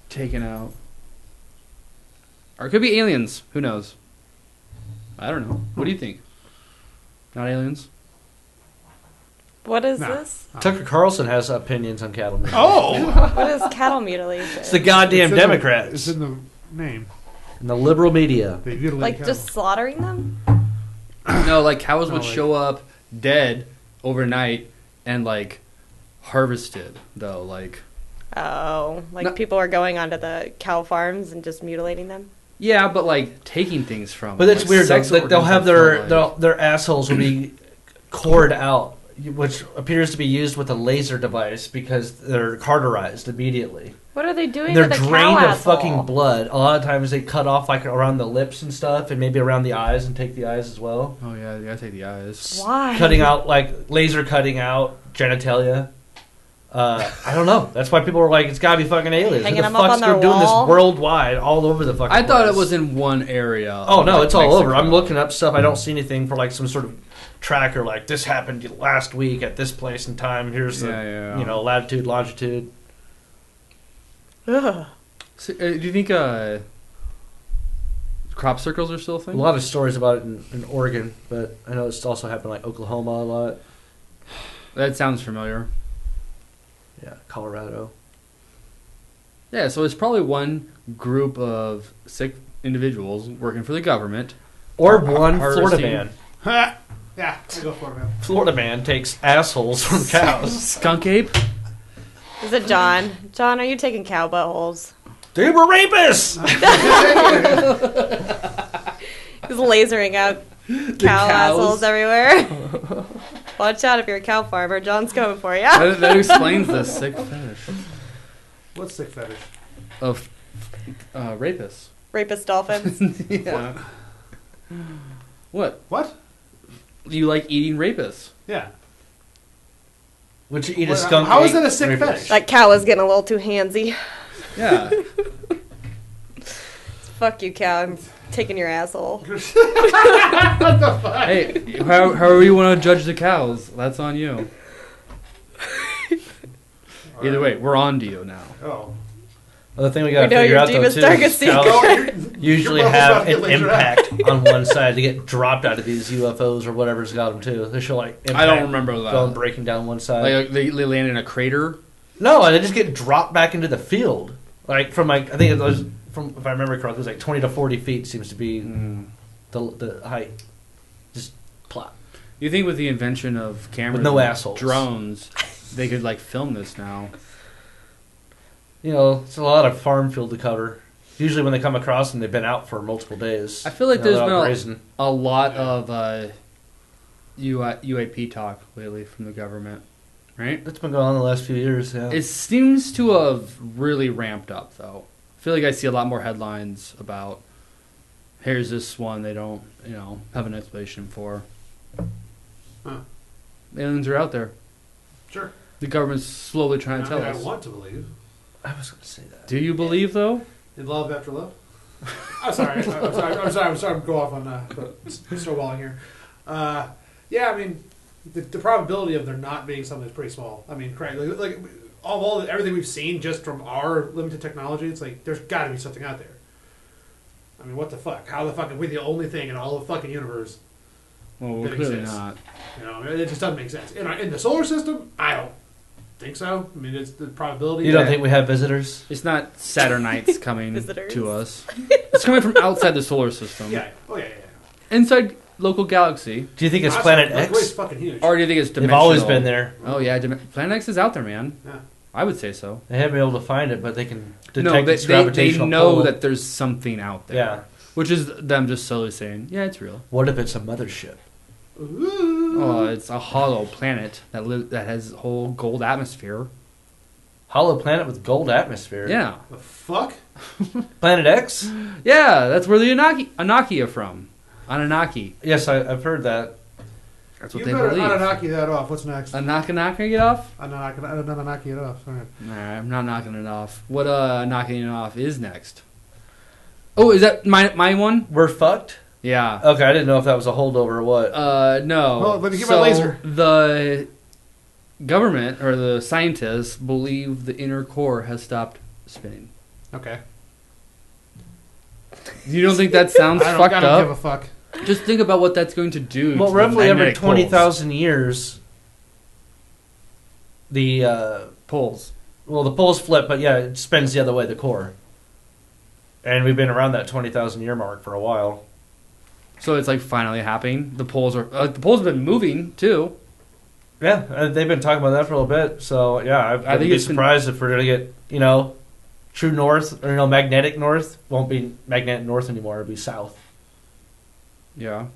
taken out, or it could be aliens. Who knows? I don't know. What do you think? Not aliens. What is No. this? Tucker Carlson has opinions on cattle mutilation. Oh! What is cattle mutilation? It's the goddamn It's in the- Democrats It's in the name. and the liberal media. They mutilate Like cattle. just slaughtering them? No, like cows would like- show up dead overnight and like harvested though. Like Oh, like No. people are going onto the cow farms and just mutilating them? yeah, but like taking things from. But them, it's like weird. sex They'll have organs, their assholes will be cored out, which appears to be used with a laser device because they're cauterized immediately. What are they doing And they're to the cow drained of asshole? fucking blood. A lot of times they cut off like around the lips and stuff, and maybe around the eyes and take the eyes as well. Oh yeah, you gotta take the eyes. Why? Cutting out like laser cutting out genitalia. I don't know. That's why people were like, "It's gotta be fucking aliens." Hanging Who the them up fuck's on their doing wall? this worldwide, all over the fucking. I thought place? it was in one area. Oh no, of it's all over. Mexico. I'm looking up stuff. I don't see anything for like some sort of tracker. Like this happened last week at this place and time. Here's the Yeah. latitude, longitude. Ugh. So, do you think crop circles are still a A thing? lot of stories about it in Oregon, but I know it's also happened like Oklahoma a lot. That sounds familiar. Yeah, Colorado. Yeah, so it's probably one group of sick individuals working for the government. Or one Florida Harvesting. man. Ha! Yeah, I go for it, man. Florida man takes assholes from cows. Skunk ape? Is it John? John, are you taking cow buttholes? They were rapists. He's lasering out cow assholes everywhere. Watch out if you're a cow farmer. John's coming for you. That explains the sick fetish What's sick fetish? of rapists. Rapist dolphins. Yeah. What? What? You like eating rapists? Yeah. Would you eat a Well, skunk? how is ape that a sick rapist? fetish? That cow is getting a little too handsy. Yeah. Fuck you, cow. I'm taking your asshole. Hey, however you want to judge the cows, that's on you. Either way, we're on to you now. Oh. Well, the thing we got We to know figure your out though deepest, too darkest is cows secret. usually Your have butthole's an about to get lasered out. impact on one side to get dropped out of these UFOs or whatever's got them too. They show like impact I don't remember that. going breaking down one side. Like they land in a crater. No, they just get dropped back into the field. Like from like I think it was from if I remember correctly, it was like 20 to 40 feet seems to be the height. Just plop. You think with the invention of cameras, With no and assholes. drones, they could like film this now? You know, it's a lot of farm field to cover. Usually when they come across them, they've been out for multiple days. I feel like You know, there's they're out been grazing. a lot of UAP talk lately from the government, right? It's been going on the last few years. Yeah. It seems to have really ramped up, though. I feel like I see a lot more headlines about here's this one they don't, have an explanation for. Huh. Aliens are out there. Sure. The government's slowly trying to I tell mean, us. I want to believe. I was going to say that. Do you believe, though? In love after love? I'm sorry. I'm sorry. I'm go off on snowballing here. Yeah, I mean, the probability of there not being something is pretty small. I mean, correct. Like everything we've seen just from our limited technology, it's like there's got to be something out there. I mean, what the fuck? How the fuck are we the only thing in all the fucking universe? Well, we're That clearly exists. not. It just doesn't make sense. In the solar system, I don't think so. I mean, it's the probability. You don't that- think we have visitors? It's not Saturnites coming Visitors. to us. It's coming from outside the solar system. Yeah. Oh yeah. Inside local galaxy. Do you think it's That's- Planet Milky Way's X? fucking huge. Or do you think it's They've dimensional? always been there. Oh, yeah. Planet X is out there, man. Yeah. I would say so. They haven't been able to find it, but they can detect No, its they gravitational know pull. that there's something out there. Yeah. Which is them just slowly saying, yeah, it's real. What if it's a mothership? Ooh. Oh, it's a hollow planet that has a whole gold atmosphere. Hollow planet with gold atmosphere. Yeah. The fuck? Planet X? Yeah, that's where the Anunnaki are from. Anunnaki. Yes, I've heard that. That's what You they better believe. Anunnaki that off. What's next? Anunnaki get off? Anunnaki it off. All right. Nah, I'm not knocking it off. What knocking it off is next? Oh, is that my one? We're fucked? Yeah. Okay, I didn't know if that was a holdover or what. No. Well, let me get my laser. The government or the scientists believe the inner core has stopped spinning. Okay. You don't think that sounds I fucked don't up? give a fuck. Just think about what that's going to do. Well, to roughly the every magnetic 20,000 years, the poles. well, the poles flip, but yeah, it spins the other way, the core. And we've been around that 20,000 year mark for a while. So it's like finally happening. The poles have been moving too. Yeah, they've been talking about that for a little bit. So yeah, I think think be it's been- surprised if we're gonna get true north or magnetic north. Won't be magnetic north anymore. It'll be south. Yeah.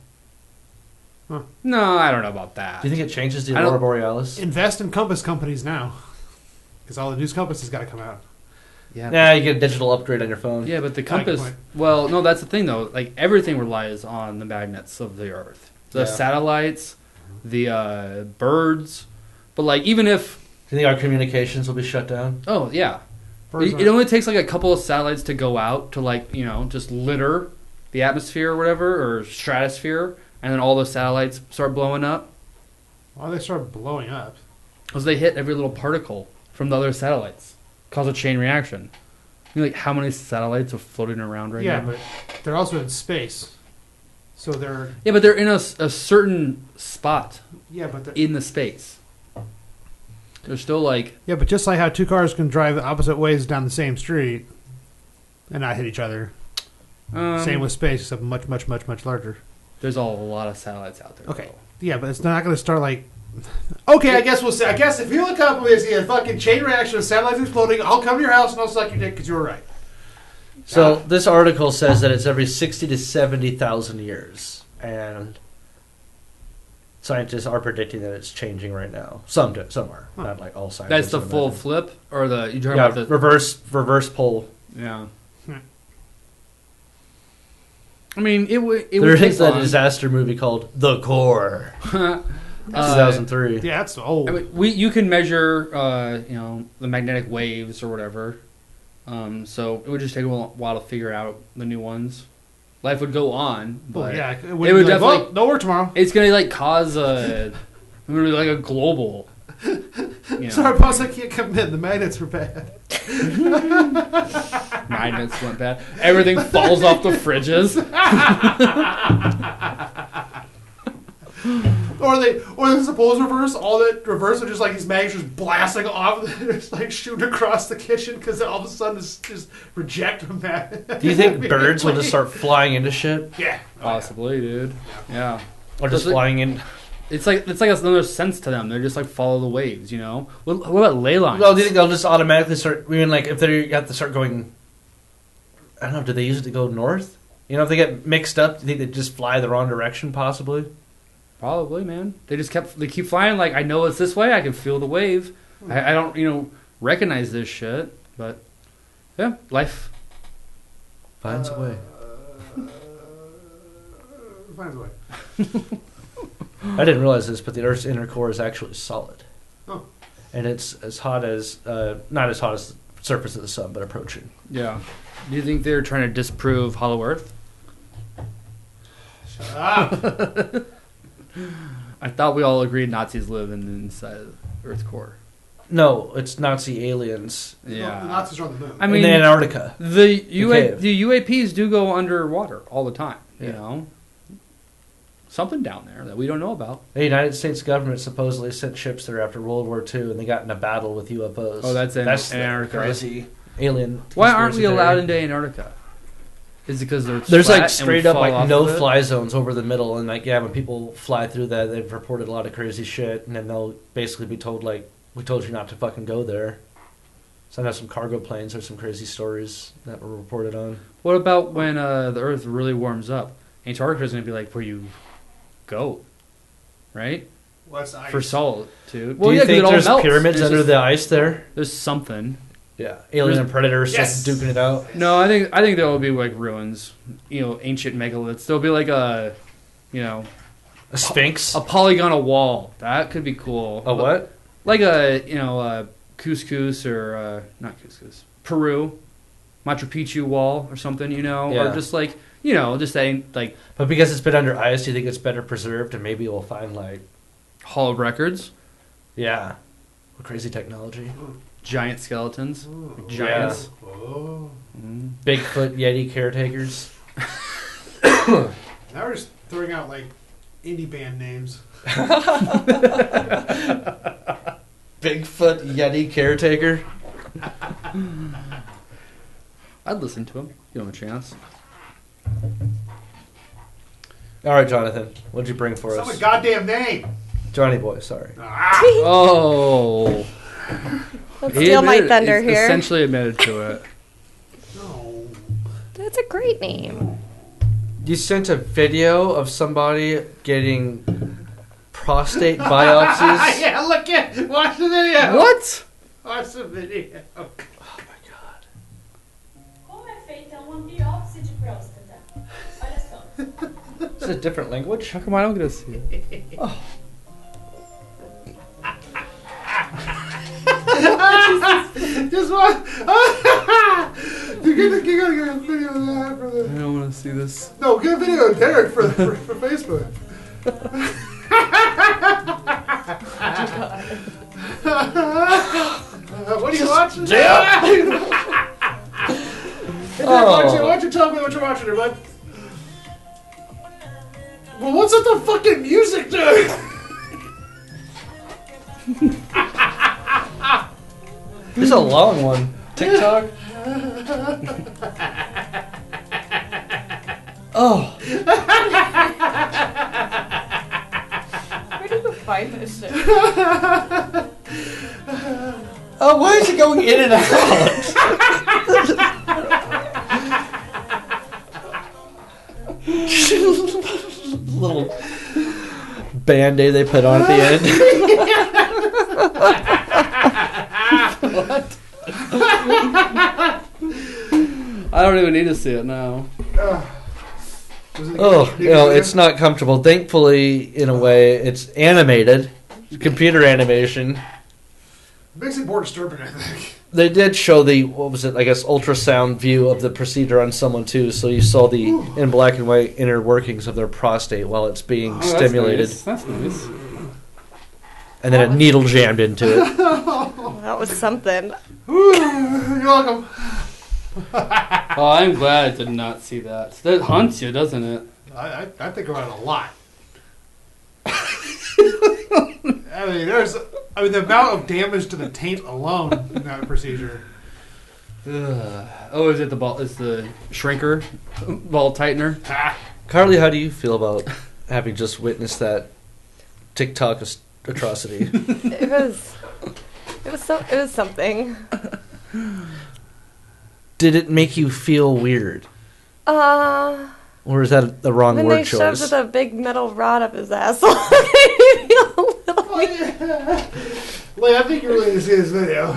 Huh. No, I don't know about that. Do you think it changes the I don't- aurora borealis? Invest in compass companies now, because all the new compasses got to come out. Yeah, you get a digital upgrade on your phone. Yeah, but the Good compass. point. Well, no, that's the thing though. Like everything relies on the magnets of the Earth, the Yeah. satellites, the birds. But like, even if Do you think our communications will be shut down? oh yeah, Birds it only takes like a couple of satellites to go out to like just litter the atmosphere or whatever or stratosphere, and then all those satellites start blowing up Why do they start blowing up? because they hit every little particle from the other satellites, cause a chain reaction. You know, like how many satellites are floating around right Yeah, now? but they're also in space, so they're Yeah, but they're in a certain spot but in the space. They're still like but just like how two cars can drive opposite ways down the same street and not hit each other. Same with space, except much, much, much, much larger. there's a lot of satellites out there. Okay. though. Yeah, but it's not going to start like. Okay, I guess we'll see. I guess if you look up and we see a fucking chain reaction of satellites exploding, I'll come to your house and I'll suck your dick because you were right. So this article says that it's every 60 to 70,000 years, and scientists are predicting that it's changing right now. Some are, not like all scientists. That's the I full imagine. flip, or the you talking Yeah, about the reverse pole. yeah. Hmm. I mean, it would. It There would take is that long. disaster movie called The Core, 2003. Yeah, that's old. I mean, you can measure, the magnetic waves or whatever. So it would just take a while to figure out the new ones. Life would go on, but it would be definitely- Well, no work tomorrow. it's gonna like cause like a global. Sorry, boss, I can't come in. The magnets were bad. Magnets went bad. Everything falls off the fridges. Or there's the poles reverse. All that reverse are just like these magnets just blasting off, just like shooting across the kitchen because all of a sudden it's just reject them back. Do you think birds will just start flying into shit, Yeah, Possibly, dude. Yeah. or just Does it- flying in? It's like another sense to them. They're just like follow the waves, What about ley lines? Well, do you think they'll just automatically start? I mean, like if they have to start going, I don't know. Do they use it to go north? If they get mixed up, do you think they just fly the wrong direction? Possibly. Probably, man. They keep flying. Like I know it's this way. I can feel the wave. I don't recognize this shit. But yeah, life. Finds a way. finds a way. I didn't realize this, but the Earth's inner core is actually solid. Oh. And it's as hot as, not as hot as the surface of the sun, but approaching. Yeah. Do you think they're trying to disprove Hollow Earth? Shut up. I thought we all agreed Nazis live inside of Earth's core. No, it's Nazi aliens Yeah. The Nazis are on the moon. I in mean, Antarctica. the cave. UAPs do go underwater all the time. Yeah. Something down there that we don't know about. The United States government supposedly sent ships there after World War II, and they got in a battle with UFOs. Oh, that's in the Antarctica. crazy alien. Why aren't we conspiracy allowed theory. into Antarctica? Is it because There's flat like and straight we up fall like off no of it? fly zones over the middle, and like when people fly through that, they've reported a lot of crazy shit, and then they'll basically be told like, "We told you not to fucking go there." So I know some cargo planes or some crazy stories that were reported on. What about when the Earth really warms up? Antarctica is going to be like where you go, right? What's ice? For solitude. Do you 'cause think it all there's melts. pyramids There's under just- the ice there? There's something. Yeah, alien and predators Yes! just duking it out. No, I think there will be like ruins, ancient megaliths. There'll be like a A sphinx. polygonal wall. That could be cool. A what? Like a couscous or not couscous, Peru, Machu Picchu wall or something. Yeah. Or just like just saying like But because it's been under ice, do you think it's better preserved, and maybe we'll find like, Hall of Records, yeah, crazy technology, giant skeletons, like Yeah. giants. Whoa. Mm. Bigfoot Yeti caretakers. Now we're just throwing out like indie band names. Bigfoot Yeti caretaker. I'd listen to him. Give him a chance. All right, Jonathan, what'd you bring for Some us? goddamn name. Johnny Boy, sorry. Oh. Don't He steal my admitted- thunder he's here. Essentially admitted to it. No. That's a great name. You sent a video of somebody getting prostate biopsies. Yeah, look at. Watch the video. What? Watch the video. Oh my god. Come è feita un biopsia de próstata. Olha só. Is it a different language? How come I don't get to see it? Just one. You gotta get a video of that for I the. don't want to see this. No, get a video of Derek for Facebook. What are you watching? Why don't you tell me what you're watching, there, bud? Well, what's with the fucking music, dude? This is a long one. TikTok? Oh. Where did you find this shit? Oh, why is it going in and out? Little band-aid they put on at the end. What? I don't even need to see it now. Oh, it's not comfortable. Thankfully, in a way, it's animated. Computer animation. Makes it more disturbing, I think. They did show the, what was it, I guess, ultrasound view of the procedure on someone, too. So you saw the, in black and white, inner workings of their prostate while it's being stimulated. That's nice. And then a needle jammed into it. That was something. You're welcome. Oh, I'm glad I did not see that. That haunts you, doesn't it? I think about it a lot. I mean, the amount of damage to the taint alone in that procedure. Oh, is it the ball? Is the shrinker ball tightener? Carly, how do you feel about having just witnessed that TikTok atrocity? It was something. Did it make you feel weird? Or is that the wrong When word they choice? shoved a big metal rod up his asshole, it made me feel a little weird. Lee, I think you really need to see this video.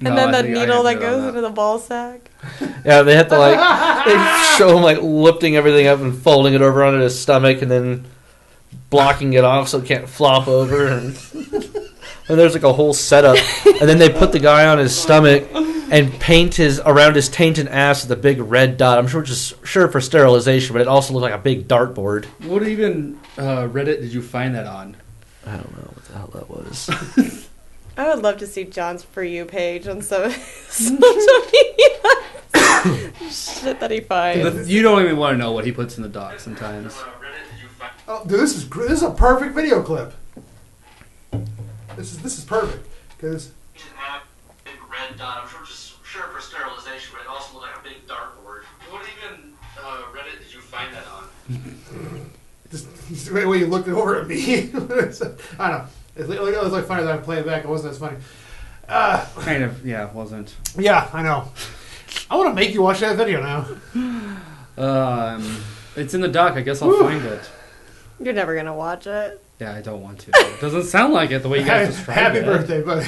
And then the needle that goes into the ball sack. Yeah, they had to they show him lifting everything up and folding it over onto his stomach and then blocking it off so it can't flop over and there's a whole setup. And then they put the guy on his stomach and paint around his taint and ass with a big red dot. I'm sure for sterilization, but it also looked like a big dartboard. What even Reddit did you find that on? I don't know what the hell that was. I would love to see John's For You page on some social media. Shit that he finds. You don't even want to know what he puts in the doc sometimes. Oh, dude, this is a perfect video clip. This is perfect because. Big red dot. I'm sure for sterilization, but it also looked like a big dartboard. What even Reddit did you find that on? Just the way you looked over at me. I don't know. It was funny that I played it back. It wasn't as funny. Kind of, yeah, it wasn't. Yeah, I know. I want to make you watch that video now. It's in the doc. I guess I'll find it. You're never gonna watch it. Yeah, I don't want to. It doesn't sound like it the way you guys described Happy it. birthday, buddy.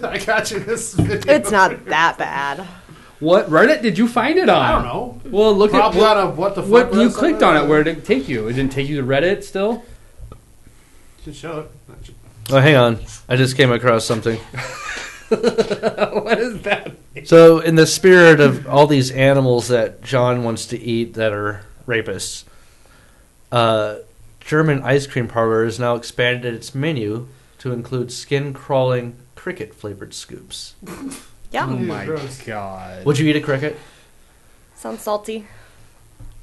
I got you this video. It's not that bad. What Reddit did you find it on? I don't know. Well, look Probably at out of what the fuck. what you Reddit clicked somewhere? on it. Where did it take you? It didn't take you to Reddit still. Should show it. Oh, hang on. I just came across something. What is that? So, in the spirit of all these animals that John wants to eat that are rapists, German ice cream parlor has now expanded its menu to include skin-crawling cricket-flavored scoops. Yeah. Oh my Gross. god! Would you eat a cricket? Sounds salty.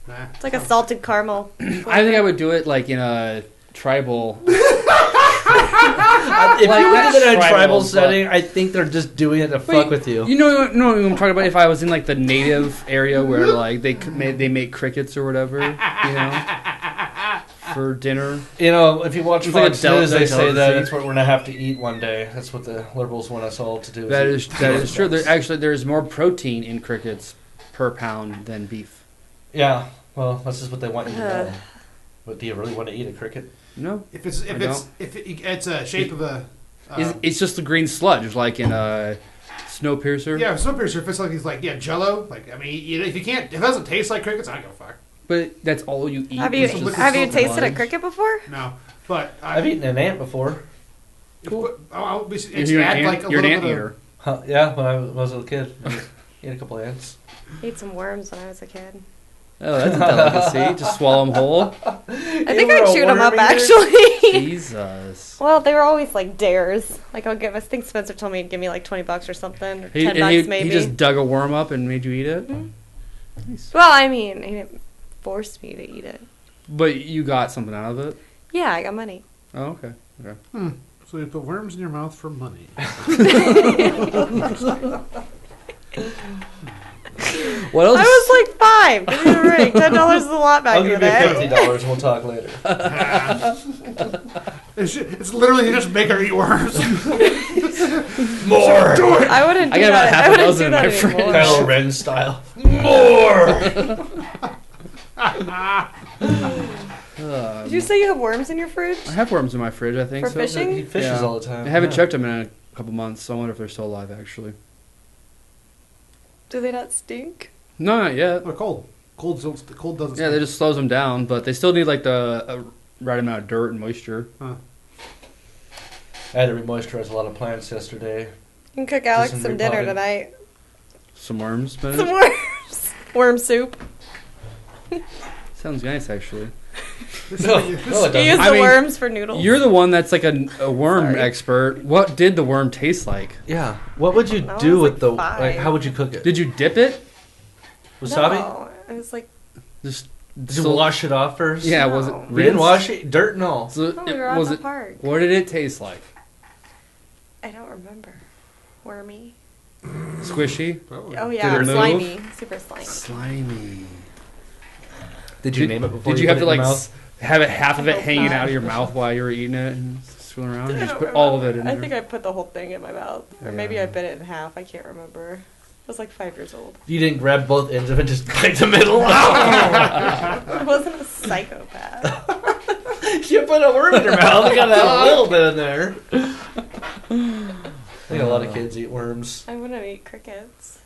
Nah. It's like a salted caramel. I think I would do it like in a tribal. If Like, you were not in a tribal, tribal but- setting, I think they're just doing it to fuck with you. You know what I'm talking about? If I was in like the native area where like they make crickets or whatever, you know, for dinner. You know, if you watch It's like a Fox News, they say that delicacy. that's what we're gonna have to eat one day. That's what the liberals want us all to do. That eat is true. crickets. There's more protein in crickets per pound than beef. Yeah, well, that's just what they want you to know. But do you really want to eat a cricket? No, It's a shape of a. it's just the green sludge, like in Snowpiercer. Yeah, Snowpiercer. If it's like these like Jello, like I mean, if you can't, if it doesn't taste like crickets, I don't give a fuck. But that's all you eat. Have you is just tasted a sludge. cricket before? No, but I've eaten an ant before. You're You're an ant eater. Huh, yeah, when I was a kid, I ate a couple of ants. I ate some worms when I was a kid. Oh, that's a delicacy. Just swallow them whole. I think I chewed them up actually. Jesus. Well, they were always like dares. Like I think Spencer told me he'd give me like $20 or something, or $10 maybe. He just dug a worm up and made you eat it. Mhm. Nice. Well, I mean, he didn't force me to eat it. But you got something out of it. Yeah, I got money. Oh, okay. So you put worms in your mouth for money. What else? I was like 5. Give me a break. $10 is a lot back I'll in give the you day. $50 and we'll talk later. It's literally you just make her eat worms. More! I wouldn't I do got about that. half I a wouldn't dozen do in that my fridge. anymore. Kylo Ren style. More! Did you say you have worms in your fridge? I have worms in my fridge. I think For so. fishing? He fishes Yeah. all the time. I haven't Yeah. checked them in a couple months, so I wonder if they're still alive. Actually, Do they not stink? no, not yet. They're cold. Cold doesn't. Yeah, that just slows them down, but they still need like the right amount of dirt and moisture. Huh. I had to remoisturize a lot of plants yesterday. You can cook Alex some some dinner repotting. tonight. Some worms, but Some worms. Worm soup. sounds nice actually. No, it You doesn't. use I the mean, worms for noodles. You're the one that's like a worm Sorry. expert. What did the worm taste like? Yeah. What would you I do was with like the... 5. Like, how would you cook it? Did you dip it? Wasabi? No, it was like, Just Did you wash it off first? Yeah, was it? No. We didn't rinsed? wash it? Dirt and all. So oh, we were at was the it? park. What did it taste like? I don't remember. Wormy. Squishy, Oh yeah, Did it move? slimy. Super slimy. slimy. Did you name it before Did you have put to it in like your mouth? have it half of it hope hanging not. out of your mouth while you were eating it and swirling around? I You just don't put all of it in remember. there. I think I put the whole thing in my mouth. Or maybe Yeah. I bit it in half. I can't remember. I was like 5 years old. You didn't grab both ends of it, just bite the middle. I wasn't a psychopath. You put a worm in your mouth. You gotta have a little bit in there. I think a lot of kids eat worms. I wouldn't eat crickets.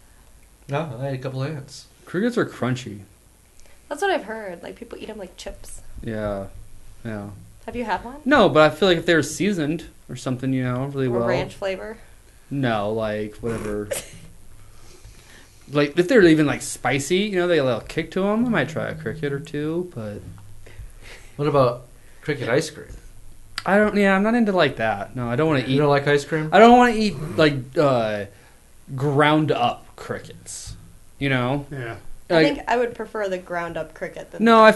No, I ate a couple of ants. Crickets are crunchy. That's what I've heard. Like people eat them like chips. Yeah, yeah. Have you had one? No, but I feel like if they were seasoned or something, you know, really Or well. ranch flavor? No, like whatever. Like if they're even like spicy, you know, they have a little kick to them. I might try a cricket or two, but What about cricket ice cream? I don't. Yeah, I'm not into like that. No, I don't want to eat. You don't like ice cream? I don't want to eat like ground up crickets. You know, Yeah. I like, think I would prefer the ground up cricket than no, I'm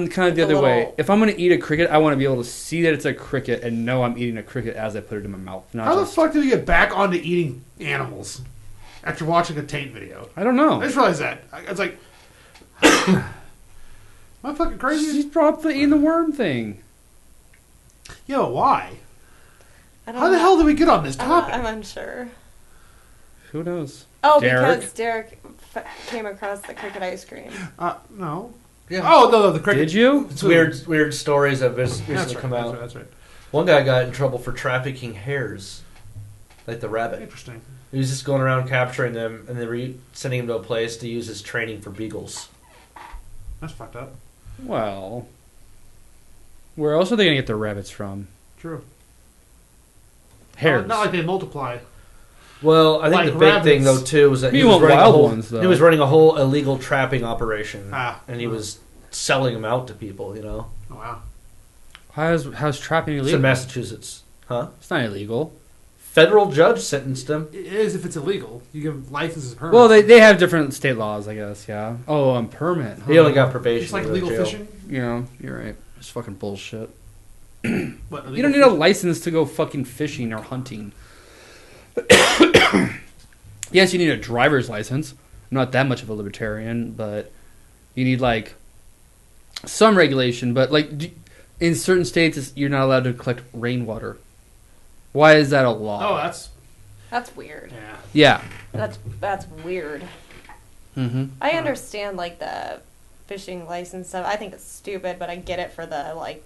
kind of the Like a other way. little- If I'm gonna eat a cricket, I want to be able to see that it's a cricket and know I'm eating a cricket as I put it in my mouth. Not How the just, fuck did we get back onto eating animals after watching a taint video? I don't I know. just realized that. I was like, am I fucking crazy? She's brought up the eating the worm thing. Yeah, but why? I don't How the know. hell did we get on this topic? I'm unsure. Who knows? Oh, Derek? because Derek came across the cricket ice cream. No. Yeah. Oh, no, the cricket. Did you? It's weird stories that have recently That's right. come That's out. right. That's right. One guy got in trouble for trafficking hares, like the rabbit. Interesting. He was just going around capturing them, and they were sending him to a place to use his training for beagles. That's fucked up. Well, where else are they gonna get their rabbits from? True. Hares. Not like they multiply. Well, I think Like the big thing though rabbits. too was that You he was want running wild a whole, ones, though. He was running a whole illegal trapping operation, and he Ah. was selling them out to people. You know, Oh, wow. How's trapping it's illegal? in Massachusetts, huh? It's not illegal. federal judge sentenced him. It is if it's illegal. You give licenses permits. Well, they have different state laws, I guess. Yeah. Oh, permit. He only got probation. It's like to go to legal jail. fishing. Yeah, you're right. It's fucking bullshit. What, You illegal don't need a fishing? license to go fucking fishing or hunting. Yes, you need a driver's license. I'm not that much of a libertarian, but you need like some regulation. But like in certain states, you're not allowed to collect rainwater. Why is that a law? Oh, That's weird. yeah. Yeah. That's weird. Mm-hmm. I understand like the fishing license stuff. I think it's stupid, but I get it for the like.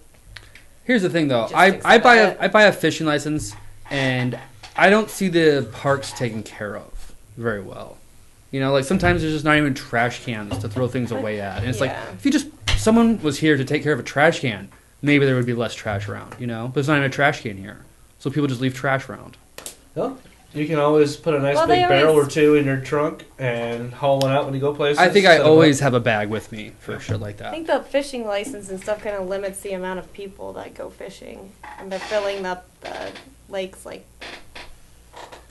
Here's the thing, though. Logistics I of buy it. I buy a fishing license, and I don't see the parks taken care of very well. You know, like sometimes there's just not even trash cans to throw things away at, and it's like Yeah. if you just someone was here to take care of a trash can, maybe there would be less trash around. You know, but there's not even a trash can here, so people just leave trash around. Well, you can always put a nice Well, big they barrel always- or two in your trunk and haul one out when you go places. I think I set 'em always up. have a bag with me for shit like I that. think the fishing license and stuff kind of limits the amount of people that go fishing, and they're filling up the lakes like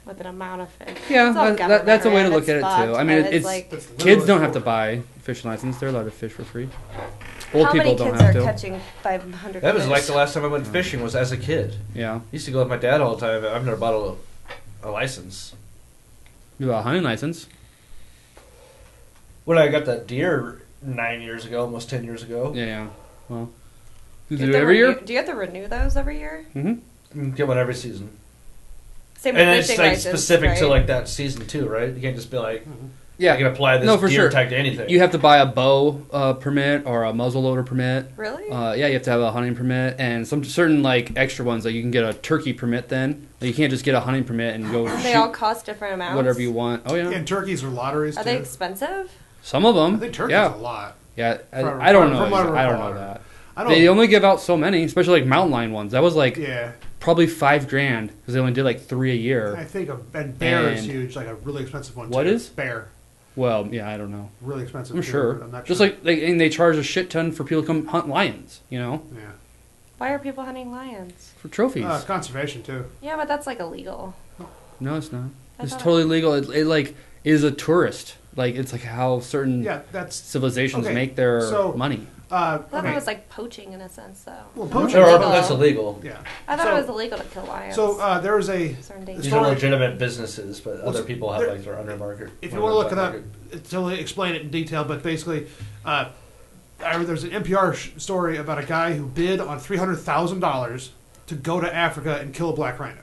with an amount of fish. Yeah, It's all that's a way to government look at ran, it it's too. I fucked, mean, but it's like That's kids literally don't have true. to buy fishing license; they're allowed to fish for free. Old how people many don't kids have are to. catching 500 That was fish? like the last time I went fishing was as a kid. Yeah, I used to go with my dad all the time. I've never bought a license. you have a hunting license. When I got that deer 9 years ago, almost 10 years ago, Yeah. Well, you Do do you it have to every year. renew- Do you have to renew those every year? Mm-hmm. you can get one every season. Same with And it's fishing like license, specific to right? like that season too, right? You can't just be like, Yeah. I can apply this No, for deer sure. tag to anything. You have to buy a bow permit or a muzzleloader permit. Really? Yeah, you have to have a hunting permit and some certain like extra ones. Like you can get a turkey permit. Then like, you can't just get a hunting permit and go they shoot all cost different amounts. whatever you want. Oh yeah, And turkeys are lotteries Are too. they expensive? some of them. I think turkeys yeah, a lot. yeah. From- I don't know. from what I I don't recall. know that. I don't. They only give out so many, especially like mountain lion ones. That was like yeah, probably $5,000 because they only did like 3 a I year. think and bear is And- huge, like a really expensive one. What too. is? bear? Well, yeah, I don't know. Really expensive. I'm too, sure. but I'm not Just sure. like and they charge a shit ton for people to come hunt lions. You know, yeah, Why are people hunting lions? for trophies. conservation too. Yeah, but that's like illegal. No, it's not. I It's thought- totally legal. It like is a tourist. Like it's like how certain Yeah, that's civilizations Okay, make their so- money. I thought okay. it was like poaching in a sense, though. Well, There poaching. are, illegal. that's illegal. Yeah. I thought So- it was illegal to kill lions. So there was a Certain It's These days. are story- legitimate businesses, but Well, other people have there- like their undermarket. if you want to look it up, to explain it in detail, but basically, there's an NPR story about a guy who bid on $300,000 to go to Africa and kill a black rhino,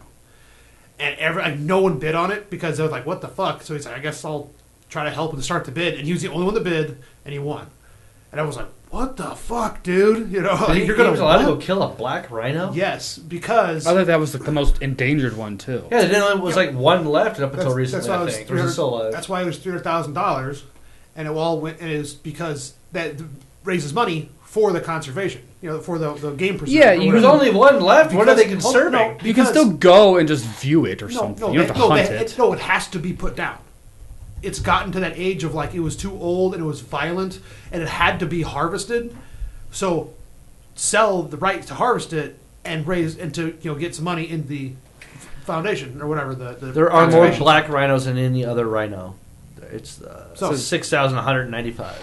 and no one bid on it because they were like, "What the fuck?" So he's like, "I guess I'll try to help him to start the bid," and he was the only one that bid, and he won. And I was like, "What the fuck, dude? You know, like, you're gonna allowed to go what?" kill a black rhino? Yes, because I thought that was the most endangered one too. Yeah, there was like one left up until That's recently. why it I was think there was 300 still alive. That's why it was $300,000, and it all went. And it was because that raises money for the conservation. You know, for the game preserve. Yeah, or you- There's whatever. only one left. What are they Because- conserving? no, You can because- still go and just view it or No, something. no, You don't have to no, hunt they- it. No, it has to be put down. It's gotten to that age of like it was too old and it was violent and it had to be harvested. So sell the right to harvest it and raise and to get some money in the foundation or whatever the There are more conservation. black rhinos than any other rhino. It's So- 6,195.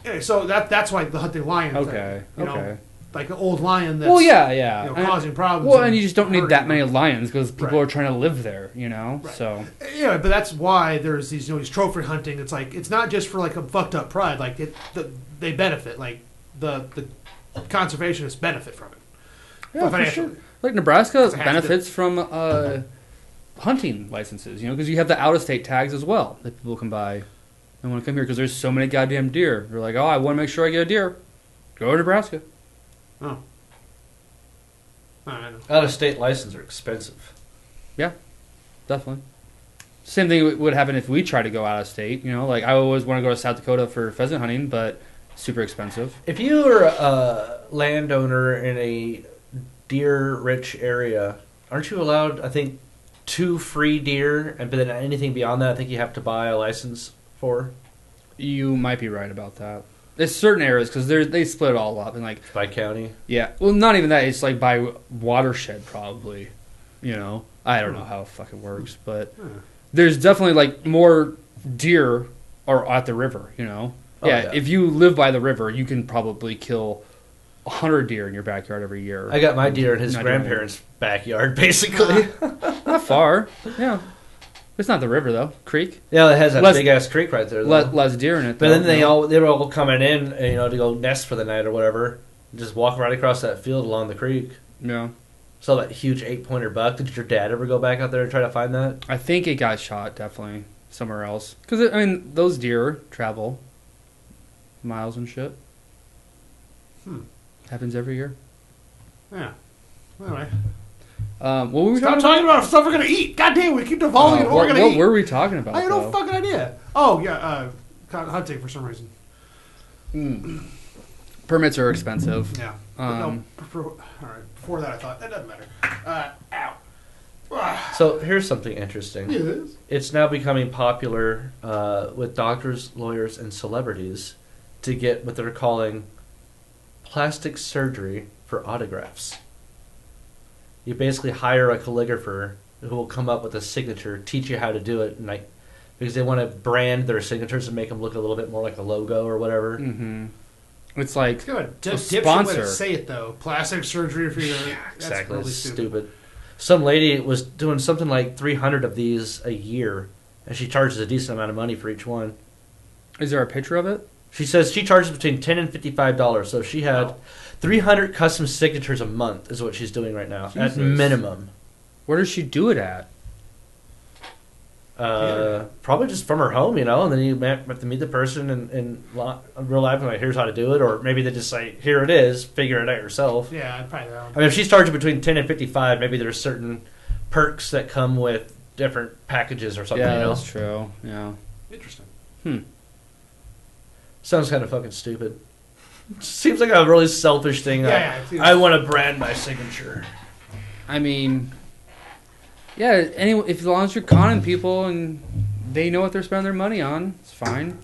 Anyway, so that's why the hunting lion. Okay, thing, you okay. know, like an old lion. That's, Well, yeah. You know, causing problems. Well, and you just don't need that many hurting. lions because people Right. are trying to live there. You know, Right. so Yeah, but that's why there's these these trophy hunting. It's like it's not just for like a fucked up pride. Like they benefit. Like the conservationists benefit from it. yeah, for financially. sure. Like Nebraska Because it has to. benefits from hunting licenses. You know, because you have the out-of-state tags as well that people can buy. And want to come here because there's so many goddamn deer. They're like, oh, I want to make sure I get a deer. Go to Nebraska. Oh. I don't know. Out of state licenses are expensive. Definitely. Same thing would happen if we try to go out of state. You know, like I always want to go to South Dakota for pheasant hunting, but super expensive. If you are a landowner in a deer-rich area, aren't you allowed, I think, 2 free deer, and but then anything beyond that, I think you have to buy a license for You might be right about that. There's certain areas because they split it all up and like by county? yeah. Well, not even that. It's like by watershed probably. You know. I don't know how it fucking works, but Hmm. there's definitely like more deer are at the river. Oh, Yeah, yeah. if you live by the river, you can probably kill 100 deer in your backyard every year. I got my deer in his Not doing grandparents' backyard, basically. Not far. Yeah, it's not the river though. Creek. Yeah, it has that Less- big ass creek right there. Though. Less deer in it. But though, then they were all coming in, to go nest for the night or whatever. Just walk right across that field along the creek. Yeah. Saw that huge 8-pointer buck. Did your dad ever go back out there and try to find that? I think it got shot definitely somewhere else. Because those deer travel miles and shit. Happens every year. Yeah. Anyway, What were we stop talking talking about stuff we're gonna eat. God damn, we keep devolving into what we're gonna what eat. were we talking about? I have no though? fucking idea. Oh yeah, hunting for some reason. Permits are expensive. Yeah. But Um, all right. Before that, I thought that doesn't matter. Ow. Ah, So here's something interesting. yes. It's now becoming popular with doctors, lawyers, and celebrities to get what they're calling plastic surgery for autographs. You basically hire a calligrapher who will come up with a signature, teach you how to do it, and because they want to brand their signatures and make them look a little bit more like a logo or whatever. Mm-hmm. It's like It's kind of a dipshit way sponsor. to say it though. Plastic surgery for your. That's Exactly, really it's stupid. stupid. Some lady was doing something like 300 of these a year, and she charges a decent amount of money for each one. Is there a picture of it? She says she charges between $10 and $55. So if she had 300 custom signatures a month is what she's doing right now, Jesus. at minimum. Where does she do it at? Probably just from her home, and then you have to meet the person in real life and like, here's how to do it, or maybe they just say, here it is, figure it out yourself. Yeah, I'd probably that one. I mean, if she's charging between 10 and 55, maybe there's certain perks that come with different packages or something. Yeah, that's true. Yeah. Interesting. Sounds kind of fucking stupid. Seems like a really selfish thing. Yeah, I want to brand my signature. I mean, yeah. If as long as you're conning people and they know what they're spending their money on, it's fine.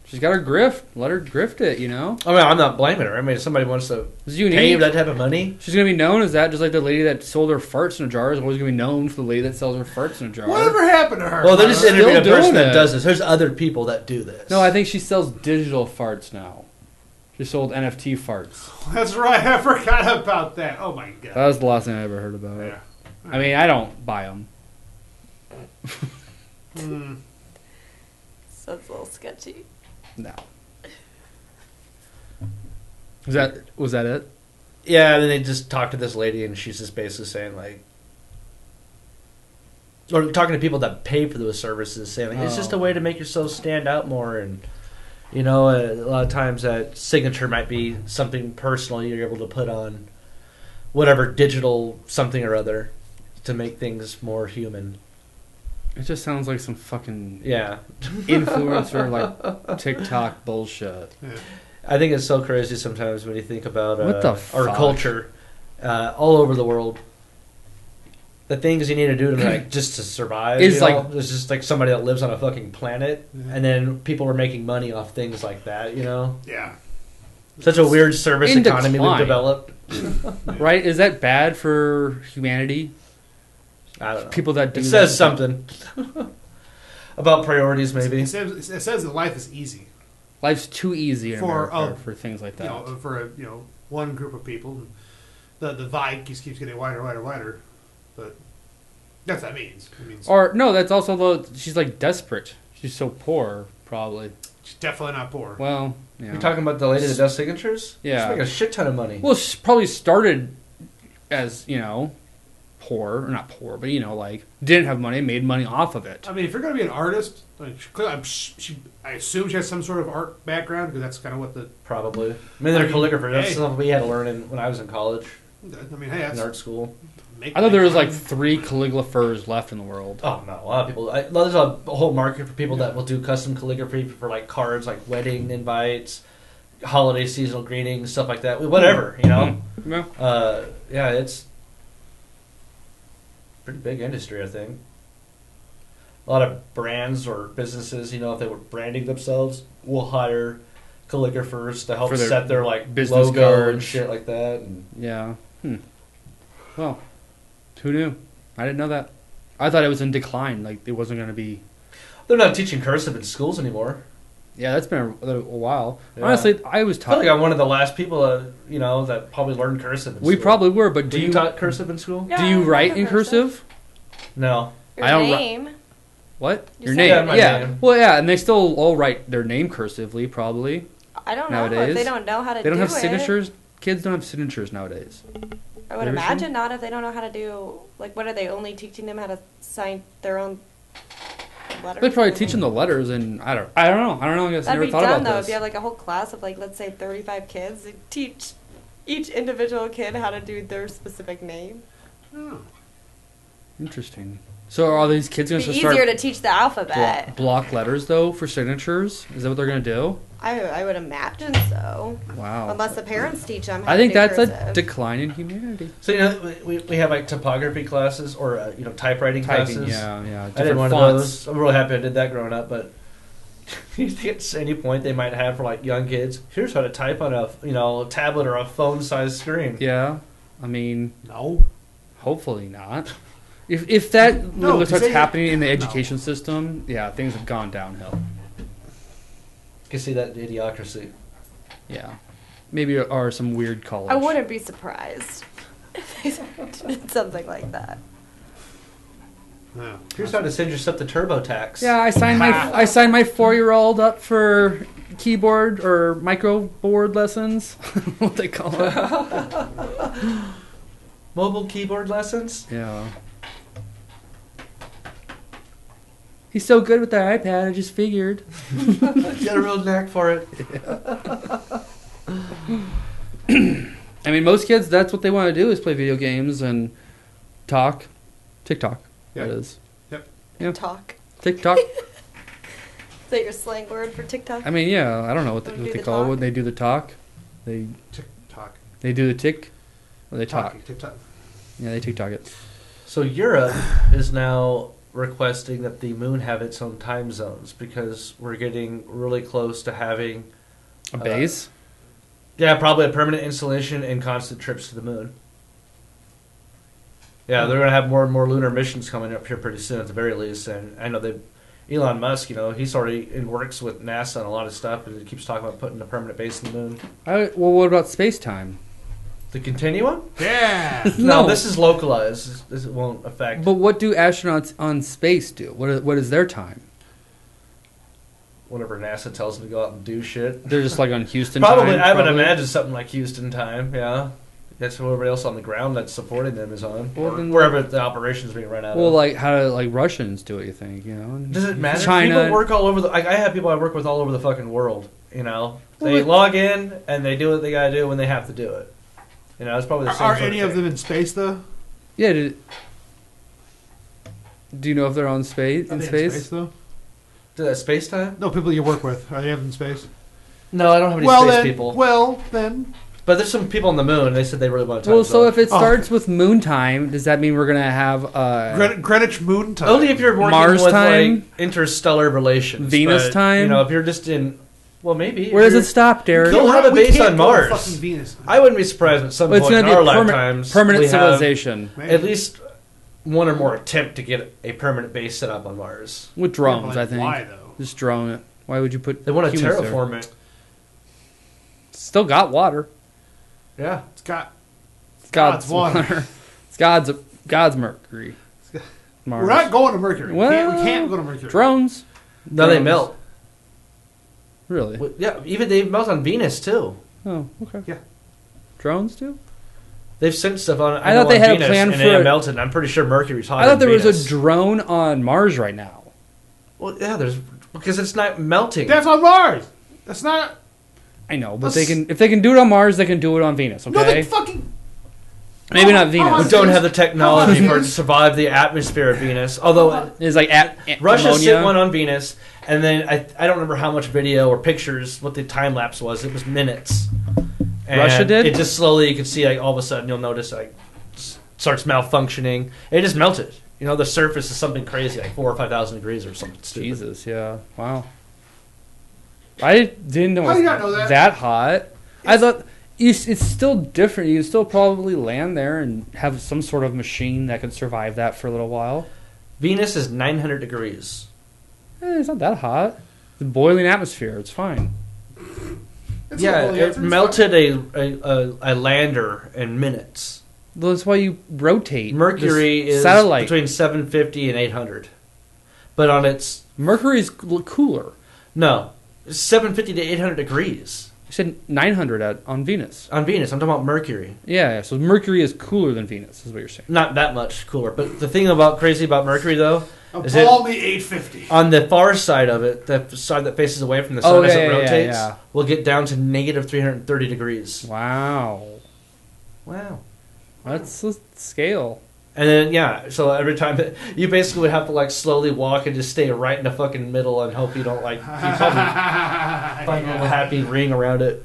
She's got her grift. Let her grift it. I mean, I'm not blaming her. I mean, if somebody wants to It's pay unique. that type of money. She's gonna be known as that, just like the lady that sold her farts in a jar is always gonna be known for the lady that sells her farts in a jar. Whatever happened to her? Well, they're just Still interviewing a person doing that it. does this. There's other people that do this. No, I think she sells digital farts now. She sold NFT farts. That's right. I forgot about that. Oh my god. That was the last thing I ever heard about it. Yeah. I mean, I don't buy them. So it's a little sketchy. No. Was that it? Yeah, and then they just talk to this lady, and she's just basically saying like, or talking to people that pay for those services, saying like, it's just a way to make yourself stand out more, and a lot of times that signature might be something personal you're able to put on whatever digital something or other to make things more human. It just sounds like some fucking Yeah, influencer like TikTok bullshit. I think it's so crazy sometimes when you think about What the our fuck? culture all over the world. The things you need to do to like just to survive Is like- it's just like somebody that lives on a fucking planet, and then people are making money off things like that. Yeah. Such a weird service In economy we've decline. developed. Right? Is that bad for humanity? I don't know. People that do It says that- something about priorities, maybe. It says that life is easy Life's too easy in For, America for things like that. for one group of people. The divide keeps getting wider, wider, wider. But that's what that means. It means Or no, that's also she's like desperate. She's so poor, probably. she's definitely not poor. Well, yeah. You're talking about the lady that does signatures? Yeah. She's making a shit ton of money. Well, she probably started as poor, or not poor, but like didn't have money, made money off of it. I mean, if you're going to be an artist, I assume she has some sort of art background because that's kind of what the. Probably. I mean, they're I mean, calligrapher. That's hey. something we had to learn when I was in college, I mean, hey, in that's. art school. I thought there was like 3 calligraphers left in the world. Oh no, a lot of people. There's a whole market for people that will do custom calligraphy for like cards, like wedding invites, holiday seasonal greetings, stuff like that. Whatever, Yeah. Yeah, it's pretty big industry, I think. A lot of brands or businesses, if they were branding themselves, will hire calligraphers to help For their set their like business logo and cards. shit like that. And Yeah. Well, who knew? I didn't know that. I thought it was in decline. Like it wasn't going to be. They're not teaching cursive in schools anymore. Yeah, that's been a while. Yeah. Honestly, I was I feel taught. like I'm one of the last people, that probably learned cursive in We school. probably were, but Do you taught cursive in school? do you write in cursive? No. Your I don't name. What? You Your said- name? Yeah, my Yeah. name. Well, yeah, and they still all write their name cursively, probably. I don't know Nowadays. if they don't know how to do it. They don't have signatures. Kids don't have signatures nowadays. I would Ever imagine seen? not if they don't know how to do. Like, what are they only teaching them how to sign their own letters? They probably teach them the letters, and I don't know. I guess I That'd never be thought done about though this. if you had like a whole class of like, let's say 35 kids. They teach each individual kid how to do their specific name. Oh. Interesting. So are these kids going It'd to be start easier to teach the alphabet. block letters though for signatures? Is that what they're going to do? I would imagine so. Wow. Unless the parents teach them how I to think do that's cursive. a decline in humanity. So, we have like typography classes or, typewriting Typing, classes. yeah. I did Different one fonts. of those. I'm really happy I did that growing up, but you think at any point they might have for like young kids, here's how to type on a tablet or a phone-sized screen. Yeah. I mean, No. hopefully not. If that No, really 'cause starts they- happening in the no. education system, yeah, things have gone downhill. You can see that idiocracy. Yeah. Maybe or some weird college. I wouldn't be surprised if they did something like that. Yeah. Here's how to send yourself to TurboTax. Yeah, I signed my 4-year-old up for keyboard or micro board lessons. What they call it. Mobile keyboard lessons. Yeah. He's so good with the iPad, I just figured. Got a real knack for it. I mean, most kids, that's what they want to do is play video games and talk. TikTok, Yep. that is. Yeah. Talk. TikTok. Is that your slang word for TikTok? I mean, yeah, I don't know what Wanna they do the call it talk? when they do the talk. They TikTok. do the tick, or they talk. TikTok. Yeah, they TikTok it. So Europe is now requesting that the moon have its own time zones because we're getting really close to having A base? probably a permanent installation and constant trips to the moon. Yeah, they're going to have more and more lunar missions coming up here pretty soon, at the very least. And I know Elon Musk, he's already in works with NASA on a lot of stuff, and he keeps talking about putting a permanent base in the moon. Well, what about space time? The continuum? Yeah. No, this is localized. This won't affect. But what do astronauts on space do? What is their time? Whenever NASA tells them to go out and do shit. They're just like on Houston Probably, time? I would imagine something like Houston time, yeah. That's what everybody else on the ground that's supporting them is on. Well, Or then- wherever the operation's being run out Well, of. like how do like Russians do it? You think Does it matter? China. People work all over the... I have people I work with all over the fucking world, They Well, log in, and they do what they gotta do when they have to do it. It's probably the same Are sort any of of them in space though? Yeah. Do you know if they're on space? Are In they space? though? Do that space time? No, people you work with. Are they in space? No, I don't have any Well space then, people. well then, But there's some people on the moon, they said they really want to Well, so if it Oh. starts with moon time, does that mean we're gonna have Greenwich Moon Time. Only if you're working Mars with time? like interstellar relations. Venus but, time? If you're just in, well, maybe. where if does you're- it stop, Derek? They'll have a We base can't on go to Mars. Fucking Venus. I wouldn't be surprised at some Well, it's point gonna in be our a lifetimes. permanent we have civilization Maybe. at least one or more attempt to get a permanent base set up on Mars. with drones. Yeah, I but think why though? just drone it. Why would you put? They want to humans there? terraform it. Still got water. Yeah. It's got. It's God's God's water. water. It's God's Mercury. Mars. We're not going to Mercury. Well, we can't go to Mercury. Drones. No, they Drones. melt. Really? Well, yeah, even they melt on Venus too. Oh, okay. Yeah. Drones do? They've sent stuff on. I thought know they on had a Venus, plan and for they a- melted. And I'm pretty sure Mercury's hotter. I thought there than was Venus. a drone on Mars right now. Well, yeah, there's because it's not melting. That's on Mars. That's not. I know, but Let's- if they can do it on Mars, they can do it on Venus. Okay, No, they fucking. maybe not Oh, Venus. We don't have the technology Come on, for it to survive the atmosphere of Venus. Although It's like Russia ammonia. sent one on Venus, and then I don't remember how much video or pictures, what the time lapse was. It was minutes. And Russia did? It just slowly, you could see, all of a sudden, you'll notice, starts malfunctioning. It just melted. The surface is something crazy, like 4,000 or 5,000 degrees or something stupid. Jesus, yeah, wow. I didn't know How it do was you not know that? that hot. I thought It's still different. You can still probably land there and have some sort of machine that can survive that for a little while. Venus is 900 degrees. It's not that hot. The boiling atmosphere. It's fine. It's Yeah, all- it it's melted a lander in minutes. That's why you rotate. Mercury This is satellite. between 750 and 800. But on its... Mercury is cooler. No, it's 750 to 800 degrees. You said 900 on Venus. On Venus, I'm talking about Mercury. Yeah, so Mercury is cooler than Venus, is what you're saying. Not that much cooler. But the thing crazy about Mercury, though, is Appall me 850. on the far side of it, the side that faces away from the sun as it rotates, will get down to negative 330 degrees. Wow. Wow. That's a scale. And then, yeah, so every time you basically would have to like slowly walk and just stay right in the fucking middle and hope you don't like you probably find a little happy ring around it.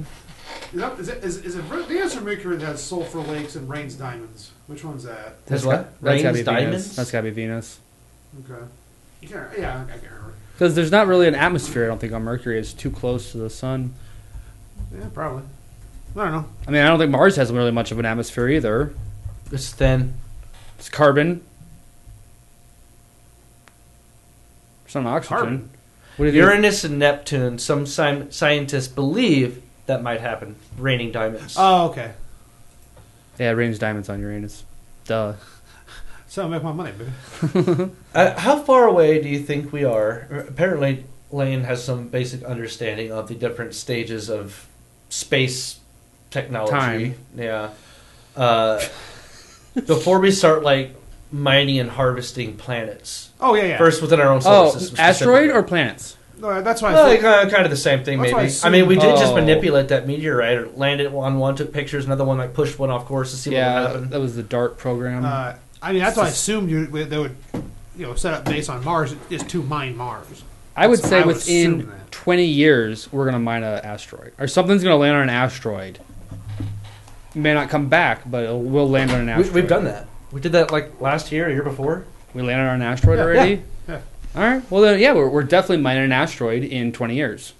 Is it Venus or Mercury that has sulfur lakes and rains diamonds? Which one's that? That's what? That's gotta Rains be Venus. diamonds? That's gotta be Venus. Okay. Yeah, I can't remember. Because there's not really an atmosphere, I don't think, on Mercury. It's too close to the sun. Yeah, probably. I don't know. I mean, I don't think Mars has really much of an atmosphere either. It's thin. It's carbon. It's not oxygen. Carbon. What do you Uranus and Neptune, some scientists believe that might happen. Raining diamonds. Oh, okay. Yeah, it rains diamonds on Uranus. Duh. So I make my money, baby. How far away do you think we are? Apparently, Lane has some basic understanding of the different stages of space technology. Time. Yeah. Before we start, like, mining and harvesting planets. Oh, yeah. First within our own solar Oh, system. asteroid specifically. or planets? No, that's why Well, I think, kind of the same thing, That's why I maybe. I assumed- mean, we did just Oh. manipulate that meteorite. It landed on one, took pictures, another one like pushed one off course to see what would Yeah, happen. that was the DART program. I mean, that's why I assumed they would, set up base on Mars is to mine Mars. I would so say I would within assume that. 20 years, we're going to mine an asteroid. Or something's going to land on an asteroid. It may not come back, but we'll land on an asteroid. We've done that. We did that like last year, a year before. We landed on an asteroid Yeah, already? yeah. All right. Well, then, yeah, we're definitely mining an asteroid in 20 years.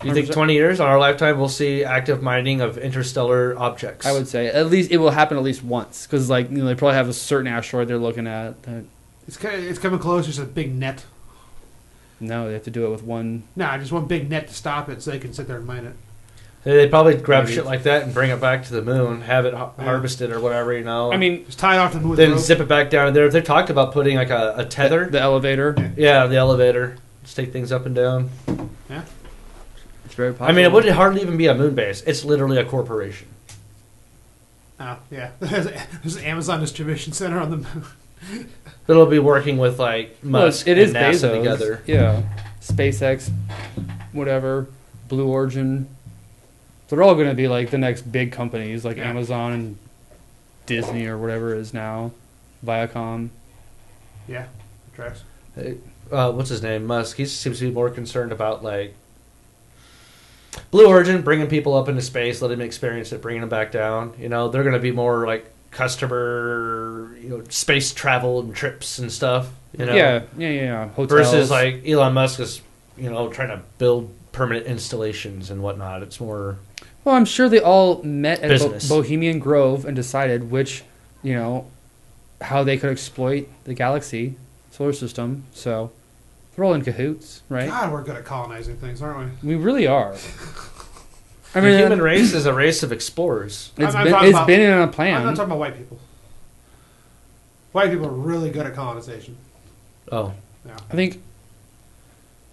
You think 100%. 20 years, on our lifetime, we'll see active mining of interstellar objects? I would say at least it will happen at least once, because they probably have a certain asteroid they're looking at. That, It's coming close. There's a big net. no, they have to do it with one. Nah, just one big net to stop it so they can sit there and mine it. They probably grab Maybe. shit like that and bring it back to the moon, have it harvested or whatever, you know. I mean, Just tie it off to the moon with then rope. zip it back down there. They talked about putting like a tether. the elevator. Yeah, the elevator. Just take things up and down. Yeah. It's very possible. I mean, it wouldn't hardly even be a moon base. It's literally a corporation. Oh, yeah. There's an Amazon distribution center on the moon. It'll be working with like Well, Musk it and is NASA Bezos. together. Yeah, SpaceX, whatever, Blue Origin. They're all going to be like the next big companies, like Yeah. Amazon and Disney or whatever it is now, Viacom. Yeah. Tracks. What's his name? Musk. He seems to be more concerned about like Blue Origin, bringing people up into space, letting them experience it, bringing them back down. You know, they're going to be more like customer, space travel and trips and stuff. You know, Yeah. Hotels. versus like Elon Musk is, trying to build permanent installations and whatnot. It's more. Well, I'm sure they all met at Business. Bohemian Grove and decided which, how they could exploit the galaxy, solar system. So they're all in cahoots, right? God, we're good at colonizing things, aren't we? We really are. I The mean, human race is a race of explorers. it's I'm been talking it's about- been in a I'm plan. not talking about white people. White people are really good at colonization. Oh, Yeah. I think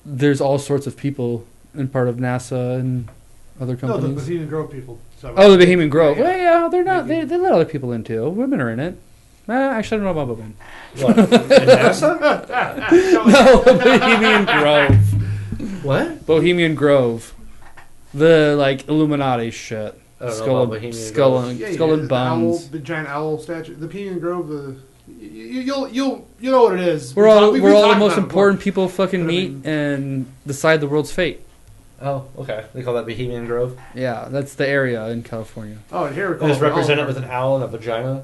there's all sorts of people in part of NASA and other No, the companies. Bohemian Grove people. So Oh, the Bohemian Grove. Yeah, Well, yeah, they're not. Maybe. They let other people in too. Women are in it. Actually, I don't know about women. what? In NASA? No, Bohemian Grove. What? Bohemian Grove. The Illuminati shit. I don't know Skull about and Bohemian skull Grove. and Yeah, skull and the owl, bones. the giant owl statue, the Bohemian Grove. You'll know what it is. We're all We've we're all the talked most about it important people fucking But I meet mean- and decide the world's fate. Oh, okay. They call that Bohemian Grove. Yeah, that's the area in California. before. Oh, and here we It is call it represented with an owl and a vagina.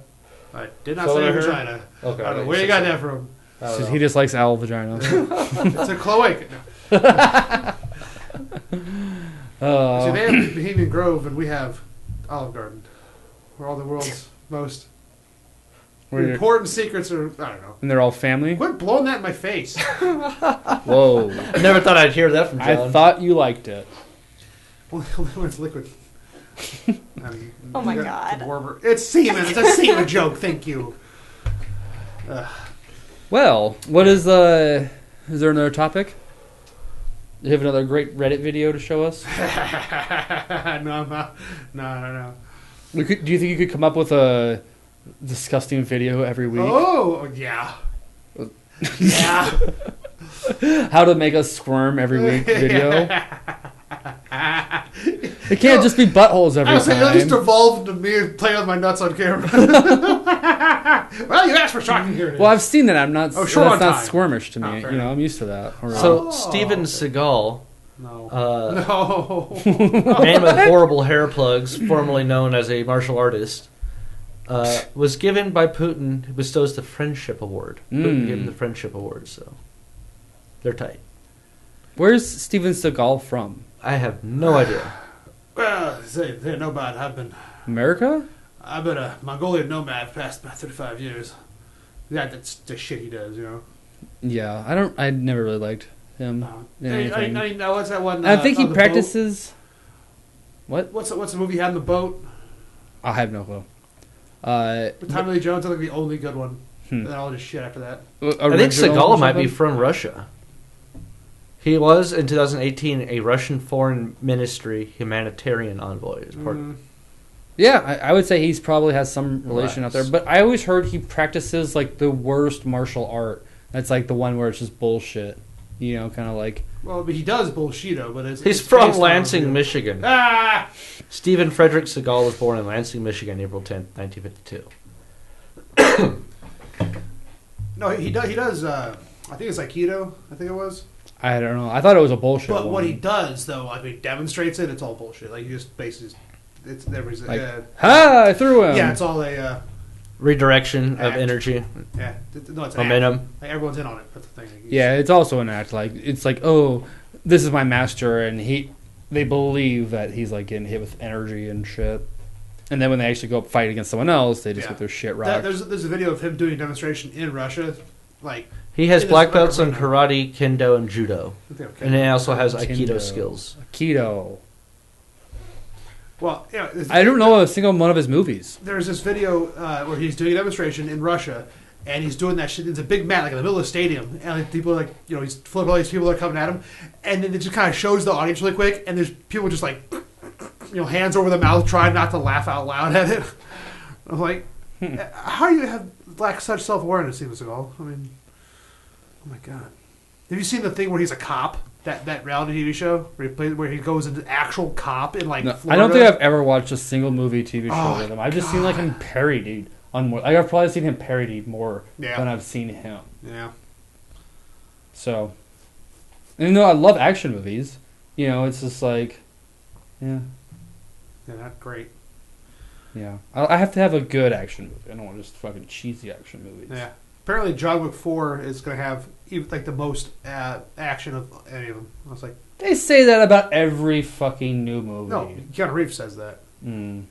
I did not So say I heard. vagina. Okay. I don't know where you got that from. I don't know. He just likes owl vagina. It's a cloaca. See, they have Bohemian Grove, and we have Olive Garden, where all the world's most Where you're- important secrets are. I don't know. and they're all family. Quit blowing that in my face. Whoa! I never thought I'd hear that from John. I thought you liked it. Only when it's liquid. Oh my you God. the warmer. It's semen. It's a semen joke. Thank you. Well, what is the? Is there another topic? Do you have another great Reddit video to show us? No, I'm not. No. Do you think you could come up with a disgusting video every week? Oh, yeah. Yeah. How to make us squirm every week video? It can't just be buttholes every I was saying, it'll just time. evolve into me playing with my nuts on camera. Well, you asked for shocking. Here it is. Well, I've seen that. I'm not. Oh, short that's on not time. squirmish to Oh, me. fair You know, enough. I'm used to that. already. So Oh, Steven okay. Seagal, No. man with horrible hair plugs, formerly known as a martial artist, was given by Putin, who bestows the Friendship Award. Putin gave him the Friendship Award, so they're tight. Where's Steven Seagal from? I have no idea. Well, they know about it. America? I've been a Mongolian nomad for the past about 35 years. Yeah, that's the shit he does, you know. Yeah, I never really liked him. in anything. I know what's that one? I think he on the practices. boat? What's the movie he had on the boat? I have no clue. With Tommy Lee Jones, I think the only good one. Hmm. And then all this shit after that. I think Seagal might be from Russia. He was, in 2018, a Russian Foreign Ministry humanitarian envoy. As part Yeah, I would say he's probably has some relation out there. Relax. But I always heard he practices like the worst martial art. That's like the one where it's just bullshit. You know, kind of like. Well, but he does bullshito, but it's He's it's from based on Lansing, real- Michigan. Ah! Stephen Frederick Seagal was born in Lansing, Michigan, April 10th, 1952. No, he does. I think it's Aikido. I think it was. I don't know. I thought it was a bullshit. But what one. he does, though, like he demonstrates it. It's all bullshit. Like he just basically, it's everybody's Like, I threw him. yeah, it's all a Redirection of Act. energy, yeah. No, it's an momentum. act. Like, everyone's in on it. That's the thing. Like, Yeah, it's also an act. Like it's like, oh, this is my master, and they believe that he's like getting hit with energy and shit. And then when they actually go up fight against someone else, they just Yeah. get their shit That, rocked. there's a video of him doing a demonstration in Russia, like He has It is black belts in like a- karate, kendo, and judo. okay. And he also has Kendo. aikido skills. Keto. Well, yeah, I don't know a single one of his movies. There's this video where he's doing a demonstration in Russia, and he's doing that shit. It's a big mat, like in the middle of the stadium, and like, people are like, you know, he's flipping all these people that are coming at him, and then it just kind of shows the audience really quick, and there's people just like, you know, hands over their mouth, trying not to laugh out loud at it. I'm like, how do you have lack such self awareness, Steven Seagal? I mean, oh my god. Have you seen the thing where he's a cop? That reality TV show where he goes into actual cop in like No, Florida? I don't think I've ever watched a single movie, TV show Oh, with him. I've just seen like him parodied on more. Like, I've probably seen him parodied more Yeah. than I've seen him. Yeah. So, even though I love action movies, you know, it's just like, yeah, Yeah, not great. yeah. I have to have a good action movie. I don't want just fucking cheesy action movies. Yeah. Apparently, John Wick 4 is going to have like the most action of any of them. I was like, They say that about every fucking new movie. no, Keanu Reeves says that. Mm.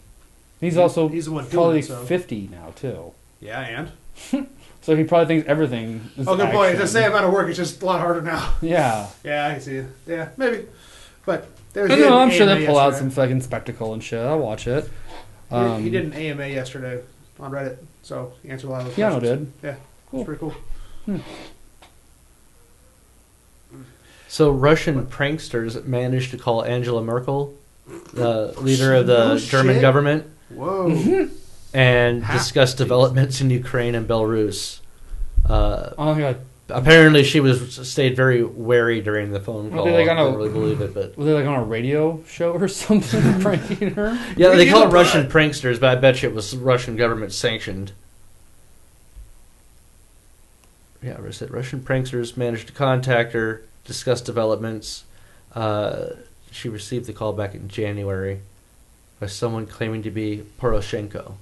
He's also He's the one doing probably it, so. 50 now too. Yeah, and? So he probably thinks everything is Oh, good point. action. The same amount of work. It's just a lot harder now. Yeah. Yeah, I see it. Yeah, maybe. But there's. I he did know, an I'm sure AMA they'll pull out some yesterday. fucking spectacle and shit. I'll watch it. He did an AMA yesterday on Reddit, so he answered a lot of those Keanu questions. did. Yeah, Cool. it's pretty cool. So Russian pranksters managed to call Angela Merkel, the leader of the No German shit. government, Whoa. and Ha. discuss developments in Ukraine and Belarus. Oh my god. Apparently, she stayed very wary during the phone Were call. they, like, I on a- don't really believe it, but Was they like on a radio show or something pranking her? yeah, they You call know it Russian what? pranksters, but I bet you it was Russian government sanctioned. Yeah, I said Russian pranksters managed to contact her, discuss developments. She received the call back in January by someone claiming to be Poroshenko.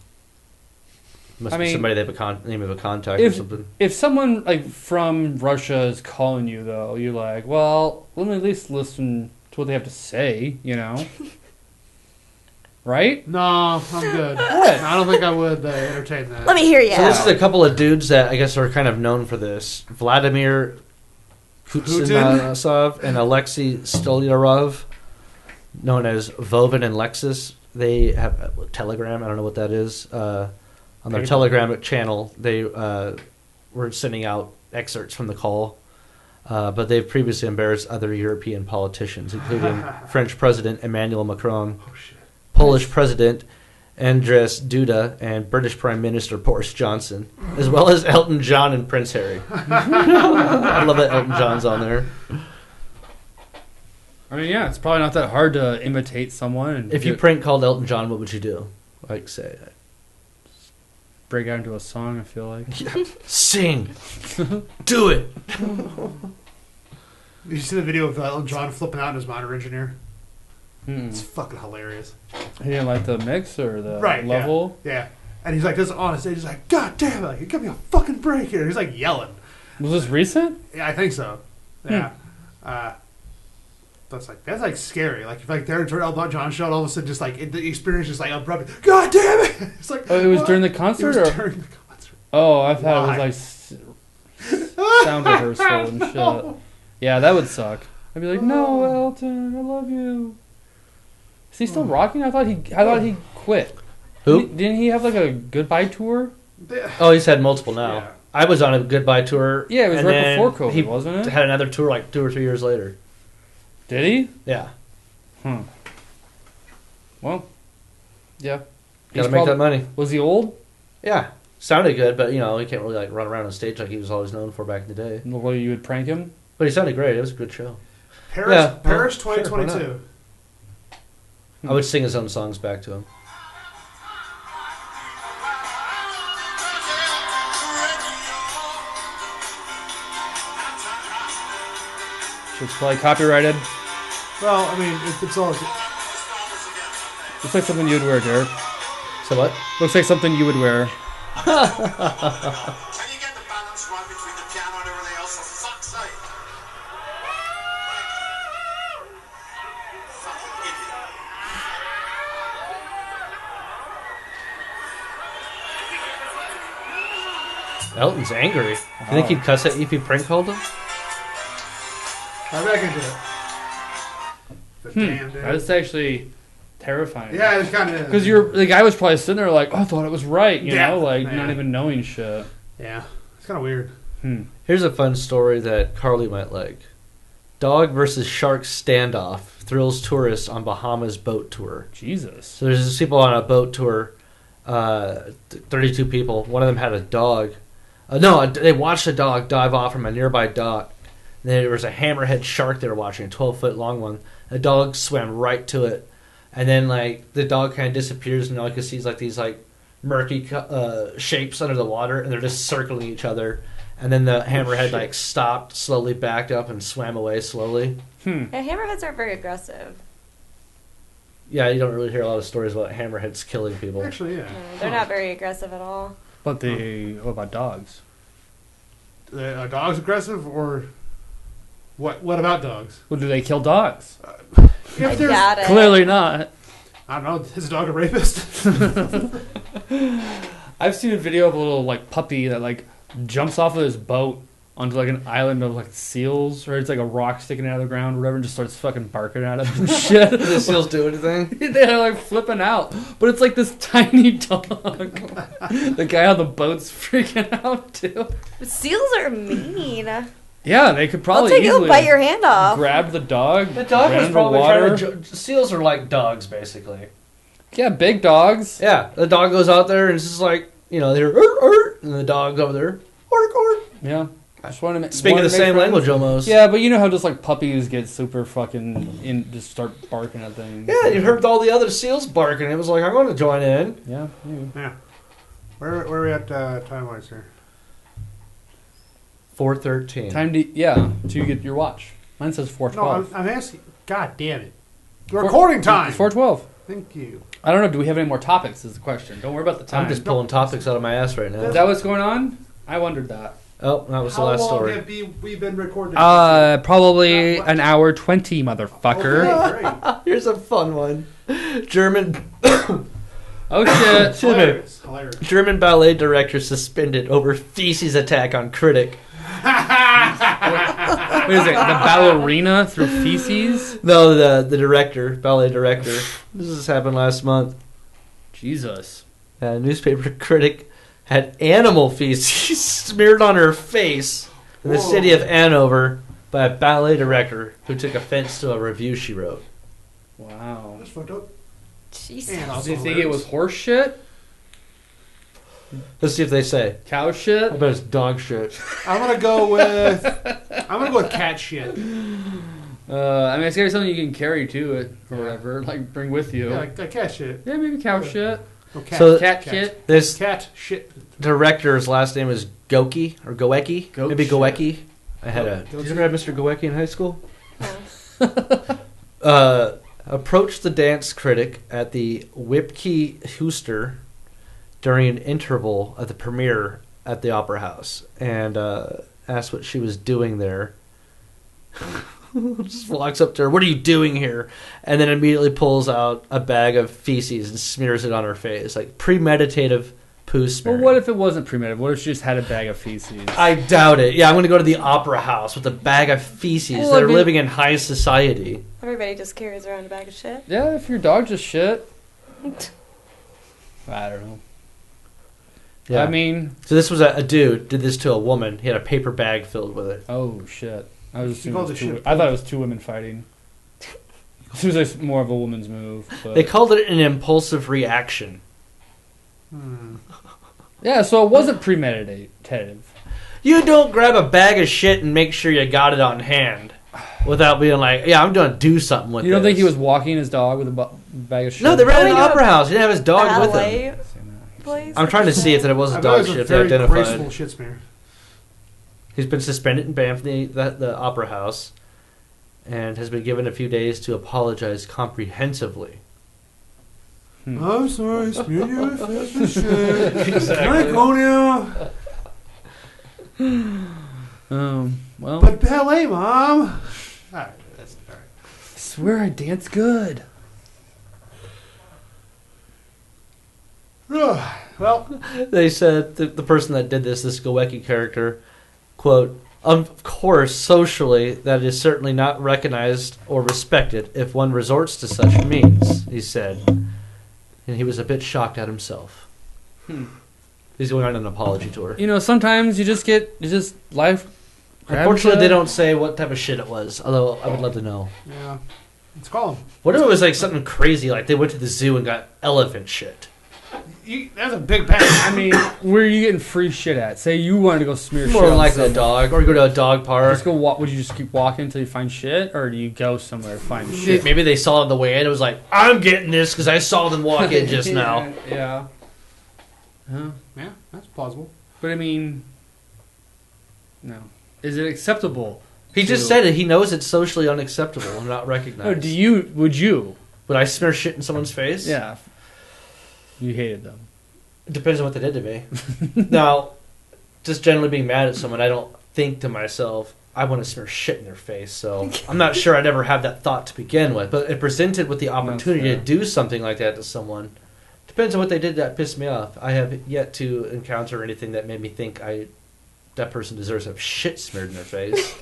Must I be mean, somebody they have name of a contact or If something. if someone like from Russia is calling you though, you're like, well, let me at least listen to what they have to say, you know? right? No, I'm good. What? I don't think I would entertain that. Let me hear you. So this is a couple of dudes that I guess are kind of known for this: Vladimir Kuznetsov and Alexei Stolyarov, known as Vovin and Lexus. They have a Telegram. I don't know what that is. On their Telegram channel, they were sending out excerpts from the call. But they've previously embarrassed other European politicians, including French President Emmanuel Macron, Polish President Andrzej Duda, and British Prime Minister Boris Johnson, as well as Elton John and Prince Harry. I love that Elton John's on there. I mean, yeah, it's probably not that hard to imitate someone. And If you prank called Elton John, what would you do? Like, say, break out into a song, I feel like. sing, do it. Did you see the video of Elton John flipping out in his monitor engineer? Mm. It's fucking hilarious. He didn't like the mix or the Right, level? Yeah. And he's like, this on stage. He's like, God damn it! Like, give me a fucking break here. He's like yelling. Was this recent? Yeah, I think so. Yeah. That's like scary. Like if like they're during Elton John show, and all of a sudden just like the experience is like abrupt. God damn it! It's like Oh, it was what? during the It concert? was Or? during the concert. Oh, I thought Why? it was like sound rehearsal and shit. Yeah, that would suck. I'd be like, no, Elton, I love you. Is he still rocking? I thought he quit. Who? Didn't he have like a goodbye tour? Oh, he's had multiple now. Yeah. I was on a goodbye tour. Yeah, it was and right then before COVID, he wasn't it? had another tour like 2 or 3 years later. Did he? Yeah. Well, yeah. Gotta make that money. Was he old? Yeah. Sounded good, but you know, he can't really like run around on stage like he was always known for back in the day. The way you would prank him? But he sounded great. It was a good show. Paris, Yeah, well, Paris, sure, why 2022. I would sing his own songs back to him. Shit's probably copyrighted. Well, I mean, it's all. Looks like something you would wear, Derek. So what? Looks like something you would wear. Can you get the balance right between the piano and everything else, for fuck's sake? Fucking idiot. Elton's angry. You think he'd cuss at you if you prank called him? I'm back into it. The damn dude. That's actually terrifying. Yeah, it's kind of. Because the guy was probably sitting there like, oh, I thought it was right, you Yeah. know, like Yeah. not even knowing shit. Yeah, it's kind of weird. Here's a fun story that Carly might like. Dog versus shark standoff thrills tourists on Bahamas boat tour. Jesus. So there's these people on a boat tour, 32 people. One of them had a dog. They watched a dog dive off from a nearby dock. And there was a hammerhead shark they were watching, a 12-foot long one. The dog swam right to it. And then, like, the dog kind of disappears, and all you can see is, like, these, like, murky shapes under the water, and they're just circling each other. And then the hammerhead, like, stopped, slowly backed up, and swam away slowly. Yeah, hammerheads aren't very aggressive. Yeah, you don't really hear a lot of stories about hammerheads killing people. Actually, yeah. They're not very aggressive at all. But what about dogs? Are dogs aggressive or what? What about dogs? Well, do they kill dogs? If I there's, doubt it. Clearly not. I don't know. Is a dog a rapist? I've seen a video of a little like puppy that like jumps off of this boat onto like an island of like seals, or it's like a rock sticking out of the ground, or whatever, and just starts fucking barking at him and shit. The seals do anything? They're like flipping out, but it's like this tiny dog. The guy on the boat's freaking out too. Seals are mean. Yeah, they could probably They'll easily bite your hand off. grab the dog. The dog ran was probably underwater. trying to... Seals are like dogs, basically. Yeah, big dogs. Yeah, the dog goes out there and it's just like, you know, they're... and the dog's over there. Ork. Yeah. Just wanted to Speaking the same language almost. Yeah, but you know how just like puppies get super fucking just start barking at things. Yeah, you heard all the other seals barking. It was like, I'm going to join in. Yeah. Maybe. Yeah. Where are we at time-wise here? 4:13. Time to get your watch. Mine says 4:12. No, I'm asking. God damn it. Recording time. It's 4:12. Thank you. I don't know. Do we have any more topics? Is the question. Don't worry about the time. I'm just pulling topics out of my ass right now. Is that what's going on? I wondered that. Oh, that was the How last long story. have we been recording? Probably an hour 20, motherfucker. Okay, great. Here's a fun one. German Oh shit! Hilarious. German ballet director suspended over feces attack on critic. What is it? The ballerina through feces? No, the director, ballet director. This has happened last month. Jesus. A newspaper critic had animal feces smeared on her face in the Whoa. city of Hanover by a ballet director who took offense to a review she wrote. Wow. That's fucked up. Jesus. And Do also you think it was hilarious. horse shit? Let's see if they say. Cow shit? I bet it's dog shit. I'm gonna go with cat shit. I mean, it's gotta be something you can carry to it or whatever, like bring with you. Yeah, like cat shit. Yeah, maybe cow shit. Oh, cat. So- Cat shit. This cat shit. director's last name is Goki or Goecki. Goat Maybe shit. Goecki. I had a. Goat Did you ever have Mr. Goecki in high school? No. Approached the dance critic at the Whipkey Hooster during an interval at the premiere at the Opera House and asked what she was doing there. Just walks up to her, "What are you doing here?" And then immediately pulls out a bag of feces and smears it on her face, like premeditative poo Well, smearing. what if it wasn't premeditated? What if she just had a bag of feces? I doubt it. Yeah, I'm going to go to the Opera House with a bag of feces. Well, They're I mean- living in high society. Everybody just carries around a bag of shit. Yeah, if your dog just shit. I don't know. Yeah. I mean, So this was a dude did this to a woman. He had a paper bag filled with it. oh shit. I was You assuming called it was it two, shit. I thought it was two women fighting. It was like more of a woman's move. But. They called it an impulsive reaction. Yeah, so it wasn't premeditative. You don't grab a bag of shit and make sure you got it on hand without being like, "Yeah, I'm going to do something with it." You don't think he was walking his dog with a bag of shit? No, they were at Going an to a opera house. He didn't have his dog with him. Ballet place. I'm trying to see if it was I a bet it dog was shit a if they very identified. graceful shit smear. He's been suspended and banned from the opera house and has been given a few days to apologize comprehensively. I'm sorry, smeared your face with shit. Exactly. Draconia. Well, But ballet, Mom. Alright, that's alright. I swear I dance good. Well, They said the person that did this Goecki character, quote, "Of course, socially, that is certainly not recognized or respected if one resorts to such means," he said. And he was a bit shocked at himself. He's going on an apology tour. You know, sometimes you just life. Unfortunately, they don't say what type of shit it was, although I would love to know. yeah. Let's call him. What if it was like something crazy, like they went to the zoo and got elephant shit? That's a big bag. I mean, where are you getting free shit at? Say you wanted to go smear shit. More than on likely a someone. dog, or you go to a dog park. Just go walk. Would you just keep walking until you find shit, or do you go somewhere to find shit? Maybe they saw it on the way in. It was like, "I'm getting this because I saw them walk in just now." Yeah. Huh? Yeah, that's plausible. But I mean, no. Is it acceptable? He just said it. He knows it's socially unacceptable and not recognized. No, would you? Would I smear shit in someone's face? Yeah. You hated them. It depends on what they did to me. Now, just generally being mad at someone, I don't think to myself, I want to smear shit in their face. So I'm not sure I'd ever have that thought to begin with. But if presented with the opportunity to fair. do something like that to someone, depends on what they did that pissed me off. I have yet to encounter anything that made me think that person deserves to have shit smeared in their face.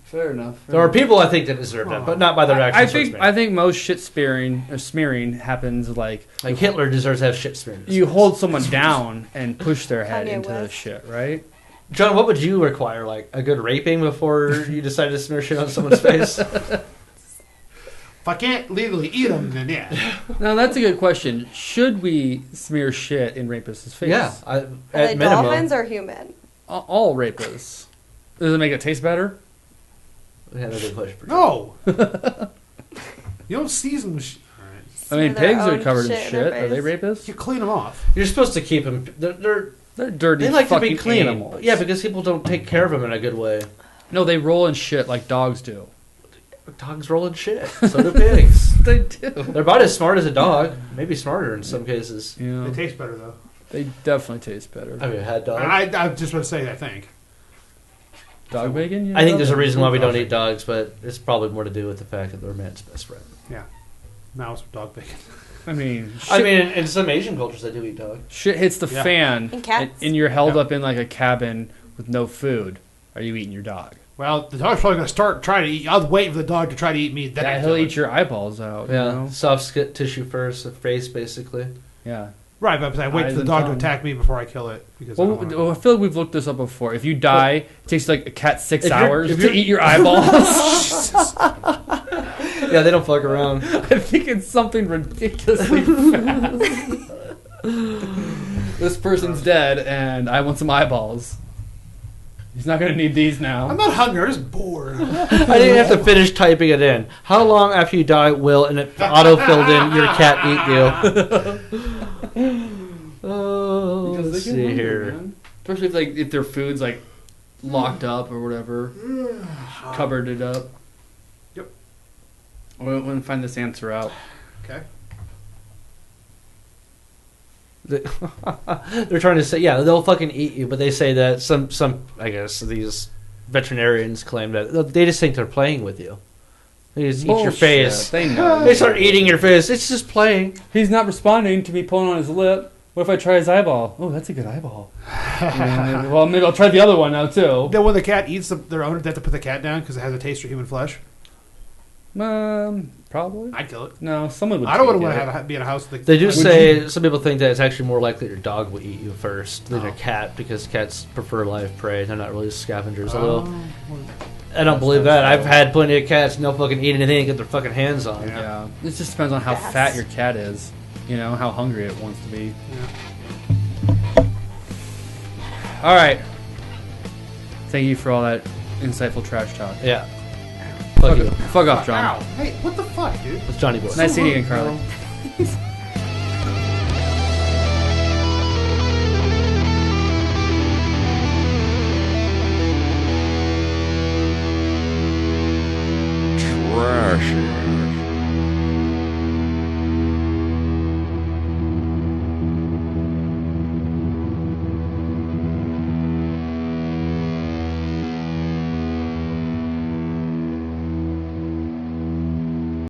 Fair enough. There are people I think that deserve that, but not by their actions. I think most shit smearing happens like Hitler deserves to have shit smeared in his you face. hold someone down and push their head Kanye into the West. shit, right? John, what would you require? Like a good raping before you decide to smear shit on someone's face? If I can't legally eat them, then yeah. Now that's a good question. Should we smear shit in rapists' face? Yeah, Are at they minimum. dolphins or human? All rapists. Does it make it taste better? Yeah, that's a good question. No. You don't season with I mean, Smear their pigs are own covered in shit in their shit. Are they face. rapists? You clean them off. You're supposed to keep them. They're dirty. They like to fucking be clean. animals. Yeah, because people don't take care of them in a good way. No, they roll in shit like dogs do. Dogs roll in shit. So do pigs. They do. They're about as smart as a dog. Maybe smarter in some cases. Yeah. They taste better though. They definitely taste better. Have you had dog? I just want to say, I think. Dog bacon? You I think know? there's a reason why we don't eat dogs, but it's probably more to do with the fact that they're man's best friend. Yeah. Mouse with dog bacon. I mean, in some Asian cultures, they do eat dog. shit hits the Yeah. fan, And cats. and you're held Yeah. up in like a cabin with no food. Are you eating your dog? Well, the dog's probably going to trying to eat. I'll wait for the dog to try to eat me. Then Yeah, I he'll kill eat it. your eyeballs out. Yeah, You know? soft skin tissue first, the face basically. Yeah. Right, but I wait Eyes for the and dog to tongue. attack me before I kill it. Because I, Well, don't wanna- I feel like we've looked this up before. If you die, it takes like a cat 6 If you're- hours if to you're- eat your eyeballs. Yeah, they don't fuck around. I think it's something ridiculously fast. This person's dead, and I want some eyeballs. He's not gonna need these now. I'm not hungry. I'm just bored. I didn't have to finish typing it in. How long after you die will, and it auto-filled in, your cat eat you? Oh, Because they let's get see hungry, here. man. Especially if their food's like locked up or whatever, cupboarded up. Yep. We're gonna find this answer out. Okay. They're trying to say, yeah, they'll fucking eat you, but they say that some I guess these veterinarians claim that they just think they're playing with you. They just eat your Bullshit. face. They know. They start eating your face. It's just playing. He's not responding to me pulling on his lip. What if I try his eyeball? Oh, that's a good eyeball. Well, maybe I'll try the other one now too. Then when the cat eats their owner, they have to put the cat down because it has a taste for human flesh. Probably. I'd kill it. No, someone would. I don't take want it. to be in a house. Like, They do Would say some people think that it's actually more likely your dog will eat you first than Oh. a cat because cats prefer live prey. They're not really scavengers. Oh, Although well, I don't believe that. I've had plenty of cats and they'll fucking eat anything and get their fucking hands on. Yeah. Yeah, it just depends on how Yes. fat your cat is. You know how hungry it wants to be. All right. Thank you for all that insightful trash talk. Yeah. Fuck you. Fuck off, John. Ow. Hey, what the fuck, dude? It's Johnny Boy. Nice seeing you again, Carly.